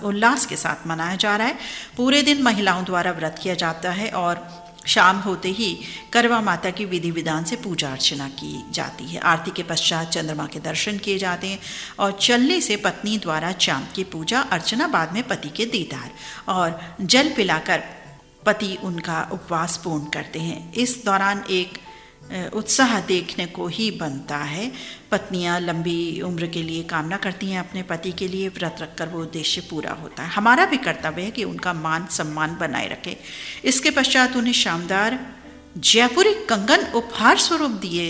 उल्लास के साथ मनाया जा रहा है। पूरे दिन महिलाओं द्वारा व्रत किया जाता है और शाम होते ही करवा माता की विधि विधान से पूजा अर्चना की जाती है। आरती के पश्चात चंद्रमा के दर्शन किए जाते हैं और चलने से पत्नी द्वारा चांद की पूजा अर्चना, बाद में पति के दीदार और जल पिलाकर पति उनका उपवास पूर्ण करते हैं। इस दौरान एक उत्साह देखने को ही बनता है। पत्नियां लंबी उम्र के लिए कामना करती हैं अपने पति के लिए, व्रत रखकर वो उद्देश्य पूरा होता है। हमारा भी कर्तव्य है कि उनका मान सम्मान बनाए रखें। इसके पश्चात उन्हें शानदार जयपुरी कंगन उपहार स्वरूप दिए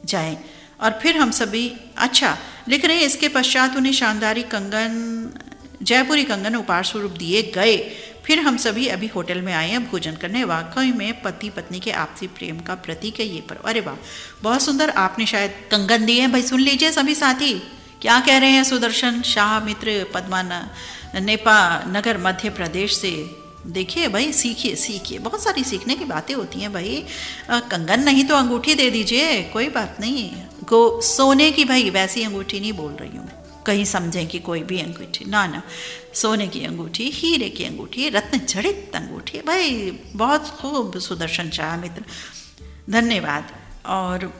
जाएं और फिर हम सभी लिख रहे हैं, इसके पश्चात उन्हें जयपुरी कंगन उपहार स्वरूप दिए गए। फिर हम सभी अभी होटल में आए हैं भोजन करने। वाकई में पति पत्नी के आपसी प्रेम का प्रतीक है ये पर्व। अरे वाह, बहुत सुंदर। आपने शायद कंगन दिए हैं भाई, सुन लीजिए सभी साथी क्या कह रहे हैं। सुदर्शन शाह मित्र पद्मा नेपा नगर मध्य प्रदेश से। देखिए भाई, सीखिए, बहुत सारी सीखने की बातें होती हैं भाई। कंगन नहीं तो अंगूठी दे दीजिए, कोई बात नहीं। सोने की भाई, वैसी अंगूठी नहीं बोल रही हूँ, कहीं समझें कि कोई भी अंगूठी ना, सोने की अंगूठी, हीरे की अंगूठी, रत्न जड़ित अंगूठी। भाई बहुत खूब सुदर्शन शाह मित्र, धन्यवाद। और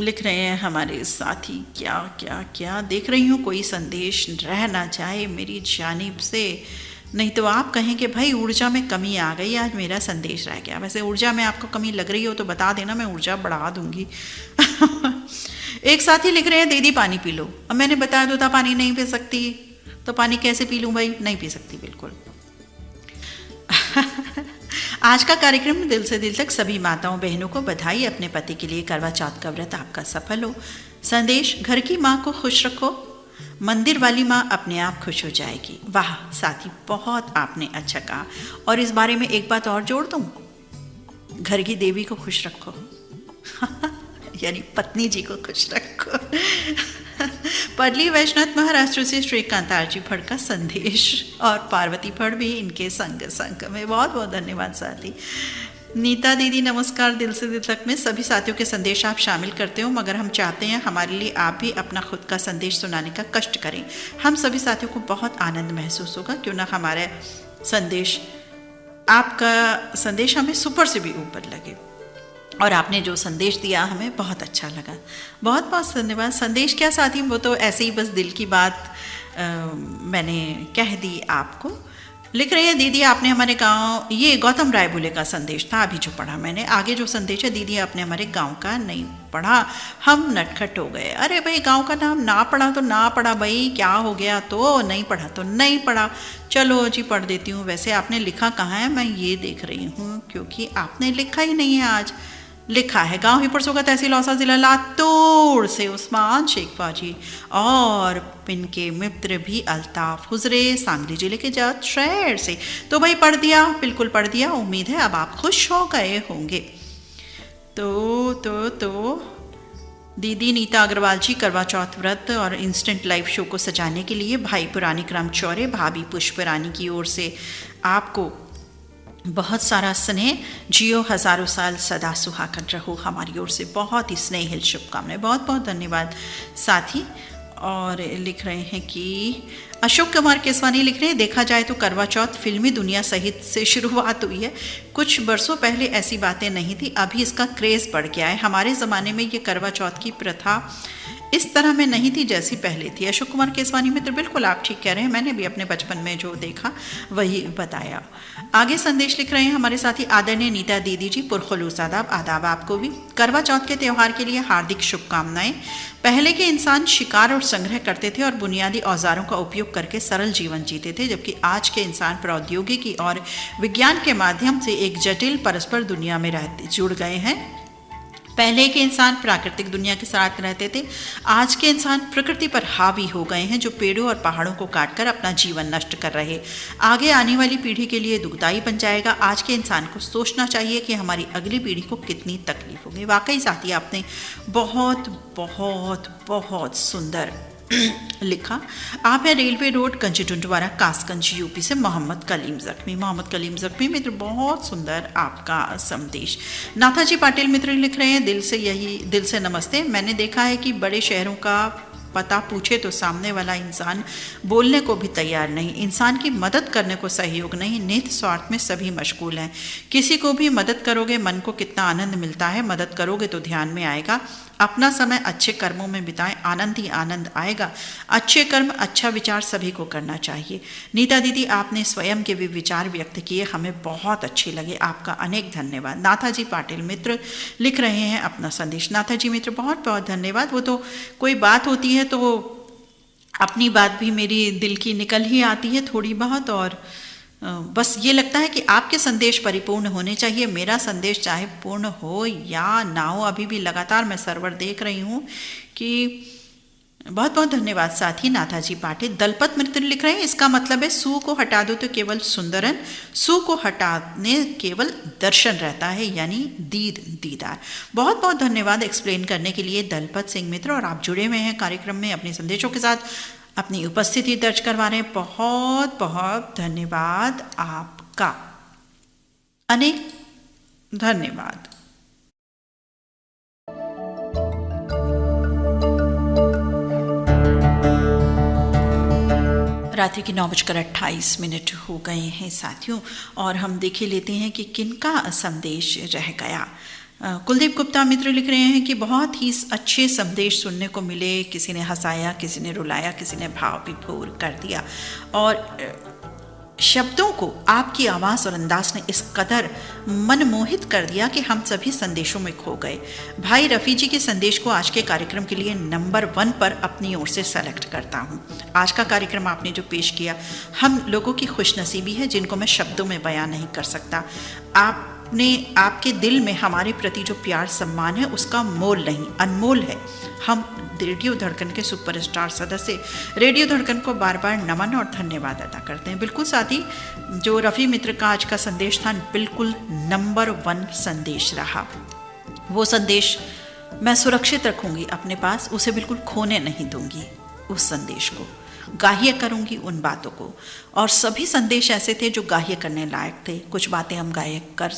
लिख रहे हैं हमारे साथी, क्या देख रही हूँ, कोई संदेश रह ना जाए मेरी जानिब से, नहीं तो आप कहें कि भाई ऊर्जा में कमी आ गई, आज मेरा संदेश रह गया। वैसे ऊर्जा में आपको कमी लग रही हो तो बता देना, मैं ऊर्जा बढ़ा दूंगी। एक साथी लिख रहे हैं, दीदी पानी पी लो। अब मैंने बताया तो था पानी नहीं पी सकती, तो पानी कैसे पी लूँ भाई, नहीं पी सकती बिल्कुल। आज का कार्यक्रम दिल से दिल तक सभी माताओं बहनों को बधाई। अपने पति के लिए करवा चौथ का व्रत आपका सफल हो। संदेश, घर की माँ को खुश रखो, मंदिर वाली माँ अपने आप खुश हो जाएगी। वाह साथी, बहुत आपने अच्छा कहा। और इस बारे में एक बात और जोड़ दूँ, घर की देवी को खुश रखो। यानी पत्नी जी को खुश रखो। पडली वैष्णव महाराष्ट्र से श्रीकांत आरजी फड़ का संदेश और पार्वती फड़ भी इनके संग में। बहुत बहुत धन्यवाद साथी। नीता दीदी नमस्कार। दिल से दिल तक में सभी साथियों के संदेश आप शामिल करते हो, मगर हम चाहते हैं हमारे लिए आप भी अपना खुद का संदेश सुनाने का कष्ट करें। हम सभी साथियों को बहुत आनंद महसूस होगा, क्यों ना हमारे संदेश, आपका संदेश हमें सुपर से भी ऊपर लगे। और आपने जो संदेश दिया हमें बहुत अच्छा लगा, बहुत बहुत धन्यवाद। संदेश क्या साथी, वो तो ऐसे ही बस दिल की बात मैंने कह दी आपको। लिख रही है दीदी, आपने हमारे गांव, ये गौतम राय बुले का संदेश था अभी जो पढ़ा मैंने। आगे जो संदेश है, दीदी आपने हमारे गांव का नहीं पढ़ा, हम नटखट हो गए। अरे भाई, गांव का नाम ना पढ़ा तो ना पढ़ा भाई, क्या हो गया, तो नहीं पढ़ा तो नहीं पढ़ा। चलो जी, पढ़ देती हूँ। वैसे आपने लिखा कहाँ है, मैं ये देख रही हूँ, क्योंकि आपने लिखा ही नहीं है आज। लिखा है गांव हिपरसो का, तहसील औसा, जिला लातूर से उस्मान शेख फौजी, और पिन के मित्र भी अल्ताफ हुजरे, सांगली जिले के जत शहर से। तो भाई पढ़ दिया, बिल्कुल पढ़ दिया। उम्मीद है अब आप खुश हो गए होंगे। तो दीदी नीता अग्रवाल जी, करवा चौथ व्रत और इंस्टेंट लाइव शो को सजाने के लिए भाई पुरानी क्रम चौरे, भाभी पुष्प रानी की ओर से आपको बहुत सारा स्नेह। जियो हजारों साल सदा सुहागन रहो, हमारी ओर से बहुत ही स्नेहिल शुभकामनाएं। बहुत बहुत धन्यवाद साथी। और लिख रहे हैं कि अशोक कुमार केसवानी लिख रहे हैं, देखा जाए तो करवा चौथ फिल्मी दुनिया सहित से शुरुआत हुई है। कुछ बरसों पहले ऐसी बातें नहीं थी, अभी इसका क्रेज़ बढ़ गया है। हमारे ज़माने में ये करवा चौथ की प्रथा इस तरह में नहीं थी जैसी पहले थी। अशोक कुमार केसवानी मित्र, बिल्कुल आप ठीक कह रहे हैं, मैंने भी अपने बचपन में जो देखा वही बताया। आगे संदेश लिख रहे हैं हमारे साथी आदरणीय नीता दीदी जी, पुरखुलूस आदाब। आदाब आपको भी। करवा चौथ के त्यौहार के लिए हार्दिक शुभकामनाएं। पहले के इंसान शिकार और संग्रह करते थे और बुनियादी औजारों का उपयोग करके सरल जीवन जीते थे, जबकि आज के इंसान प्रौद्योगिकी और विज्ञान के माध्यम से एक जटिल परस्पर दुनिया में जुड़ गए हैं। पहले के इंसान प्राकृतिक दुनिया के साथ रहते थे, आज के इंसान प्रकृति पर हावी हो गए हैं, जो पेड़ों और पहाड़ों को काटकर अपना जीवन नष्ट कर रहे। आगे आने वाली पीढ़ी के लिए दुखदाई बन जाएगा। आज के इंसान को सोचना चाहिए कि हमारी अगली पीढ़ी को कितनी तकलीफ होगी। वाकई साथी, आपने बहुत बहुत बहुत सुंदर लिखा। आप है रेलवे रोड कंचीटुंडवारा, कासगंज, यूपी से मोहम्मद कलीम जख्मी। मोहम्मद कलीम जख्मी मित्र, बहुत सुंदर आपका संदेश। नाथाजी पाटिल मित्र लिख रहे हैं, दिल से नमस्ते। मैंने देखा है कि बड़े शहरों का पता पूछे तो सामने वाला इंसान बोलने को भी तैयार नहीं। इंसान की मदद करने को सहयोग नहीं, निहित स्वार्थ में सभी मशगूल हैं। किसी को भी मदद करोगे, मन को कितना आनंद मिलता है। मदद करोगे तो ध्यान में आएगा। अपना समय अच्छे कर्मों में बिताएं, आनंद ही आनंद आएगा। अच्छे कर्म, अच्छा विचार सभी को करना चाहिए। नीता दीदी, आपने स्वयं के भी विचार व्यक्त किए, हमें बहुत अच्छे लगे। आपका अनेक धन्यवाद। नाथाजी पाटिल मित्र लिख रहे हैं अपना संदेश। नाथाजी मित्र, बहुत बहुत धन्यवाद। वो तो कोई बात होती है तो अपनी बात भी मेरी दिल की निकल ही आती है थोड़ी बहुत, और बस ये लगता है कि आपके संदेश परिपूर्ण होने चाहिए। मेरा संदेश चाहे पूर्ण हो या ना हो, अभी भी लगातार मैं सर्वर देख रही हूँ कि बहुत बहुत धन्यवाद साथी। नाथाजी पाटिल। दलपत मित्र लिख रहे हैं, इसका मतलब है सू को हटा दो तो केवल सुंदरन, सू को हटाने केवल दर्शन रहता है, यानी दीदार। बहुत बहुत धन्यवाद एक्सप्लेन करने के लिए दलपत सिंह मित्र। और आप जुड़े हुए हैं कार्यक्रम में अपने संदेशों के साथ, अपनी उपस्थिति दर्ज करवा रहे हैं। बहुत बहुत धन्यवाद आपका, अनेक धन्यवाद। रात्रि की 9:28 हो गए हैं साथियों, और हम देख लेते हैं कि किनका संदेश रह गया। कुलदीप गुप्ता मित्र लिख रहे हैं कि बहुत ही अच्छे संदेश सुनने को मिले। किसी ने हंसाया, किसी ने रुलाया, किसी ने भाव विभोर कर दिया, और शब्दों को आपकी आवाज़ और अंदाज ने इस कदर मनमोहित कर दिया कि हम सभी संदेशों में खो गए। भाई रफ़ी जी के संदेश को आज के कार्यक्रम के लिए नंबर 1 पर अपनी ओर से सेलेक्ट करता हूँ। आज का कार्यक्रम आपने जो पेश किया, हम लोगों की खुशनसीबी है जिनको मैं शब्दों में बयां नहीं कर सकता। आपके दिल में हमारे प्रति जो प्यार सम्मान है, उसका मोल नहीं, अनमोल है। हम रेडियो धड़कन के सुपरस्टार सदस्य रेडियो धड़कन को बार बार नमन और धन्यवाद अदा करते हैं। बिल्कुल साथी, जो रफ़ी मित्र का आज का संदेश था, बिल्कुल नंबर 1 संदेश रहा। वो संदेश मैं सुरक्षित रखूंगी अपने पास, उसे बिल्कुल खोने नहीं दूंगी। उस संदेश को गाह्य करूंगी, उन बातों को। और सभी संदेश ऐसे थे जो गाह्य करने लायक थे। कुछ बातें हम गाह्य कर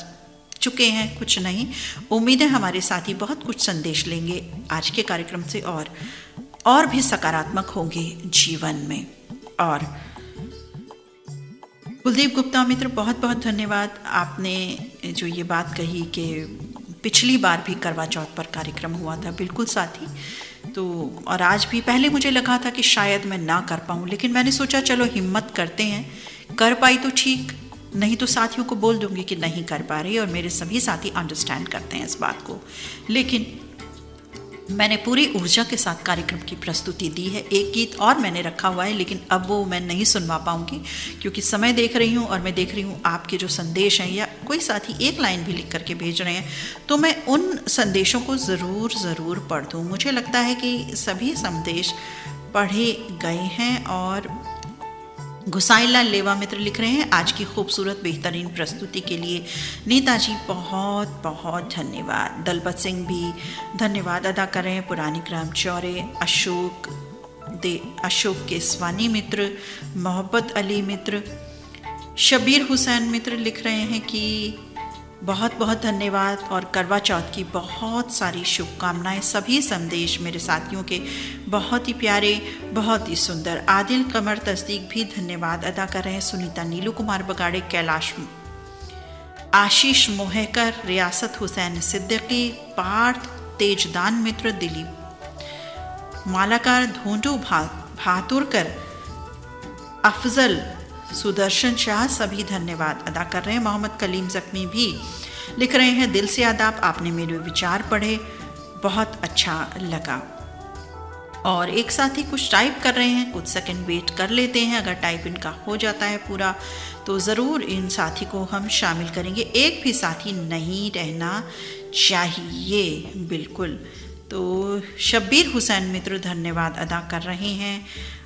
चुके हैं, कुछ नहीं। उम्मीद है हमारे साथी बहुत कुछ संदेश लेंगे आज के कार्यक्रम से, और भी सकारात्मक होंगे जीवन में। और कुलदीप गुप्ता मित्र, बहुत बहुत धन्यवाद। आपने जो ये बात कही कि पिछली बार भी करवा चौथ पर कार्यक्रम हुआ था, बिल्कुल साथी। तो और आज भी, पहले मुझे लगा था कि शायद मैं ना कर पाऊँ, लेकिन मैंने सोचा चलो हिम्मत करते हैं कर पाई तो ठीक, नहीं तो साथियों को बोल दूंगी कि नहीं कर पा रही, और मेरे सभी साथी अंडरस्टैंड करते हैं इस बात को। लेकिन मैंने पूरी ऊर्जा के साथ कार्यक्रम की प्रस्तुति दी है। एक गीत और मैंने रखा हुआ है, लेकिन अब वो मैं नहीं सुनवा पाऊंगी क्योंकि समय देख रही हूँ, और मैं देख रही हूँ आपके जो संदेश हैं, या कोई साथी एक लाइन भी लिख करके भेज रहे हैं, तो मैं उन संदेशों को ज़रूर पढ़ दूँ। मुझे लगता है कि सभी संदेश पढ़े गए हैं। और गुसाईलाल लेवा मित्र लिख रहे हैं, आज की खूबसूरत बेहतरीन प्रस्तुति के लिए नीता जी बहुत बहुत धन्यवाद। दलपत सिंह भी धन्यवाद अदा कर रहे हैं। पुरानी ग्राम चौरे अशोक केसवानी मित्र, मोहब्बत अली मित्र, शबीर हुसैन मित्र लिख रहे हैं कि बहुत बहुत धन्यवाद और करवा चौथ की बहुत सारी शुभकामनाएं। सभी संदेश मेरे साथियों के बहुत ही प्यारे, बहुत ही सुंदर। आदिल कमर तस्दीक भी धन्यवाद अदा कर रहे हैं। सुनीता नीलू कुमार बगाड़े, कैलाश आशीष मोहेकर, रियासत हुसैन सिद्दीकी, पार्थ तेजदान मित्र, दिलीप मालाकार, धोंडू भातुरकर, अफजल, सुदर्शन शाह, सभी धन्यवाद अदा कर रहे हैं। मोहम्मद कलीम जख्मी भी लिख रहे हैं, दिल से आदाब, आपने मेरे विचार पढ़े, बहुत अच्छा लगा। और एक साथी कुछ टाइप कर रहे हैं, कुछ सेकंड वेट कर लेते हैं, अगर टाइप इनका हो जाता है पूरा तो ज़रूर इन साथी को हम शामिल करेंगे। एक भी साथी नहीं रहना चाहिए, बिल्कुल। तो शब्बीर हुसैन मित्र धन्यवाद अदा कर रहे हैं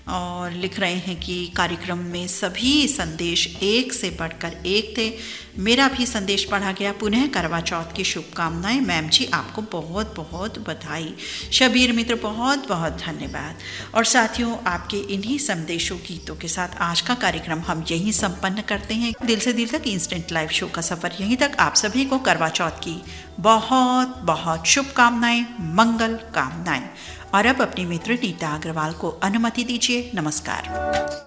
और लिख रहे हैं कि कार्यक्रम में सभी संदेश एक से बढ़कर एक थे। मेरा भी संदेश पढ़ा गया। पुनः करवा चौथ की शुभकामनाएं। मैम जी आपको बहुत बहुत बधाई। शबीर मित्र बहुत बहुत धन्यवाद। और साथियों, आपके इन्हीं संदेशों गीतों के साथ आज का कार्यक्रम हम यहीं संपन्न करते हैं। दिल से दिल तक इंस्टेंट लाइव शो का सफ़र यहीं तक। आप सभी को करवा चौथ की बहुत बहुत शुभकामनाएं, मंगल कामनाएं। और अब अपनी मित्र नीता अग्रवाल को अनुमति दीजिए। नमस्कार।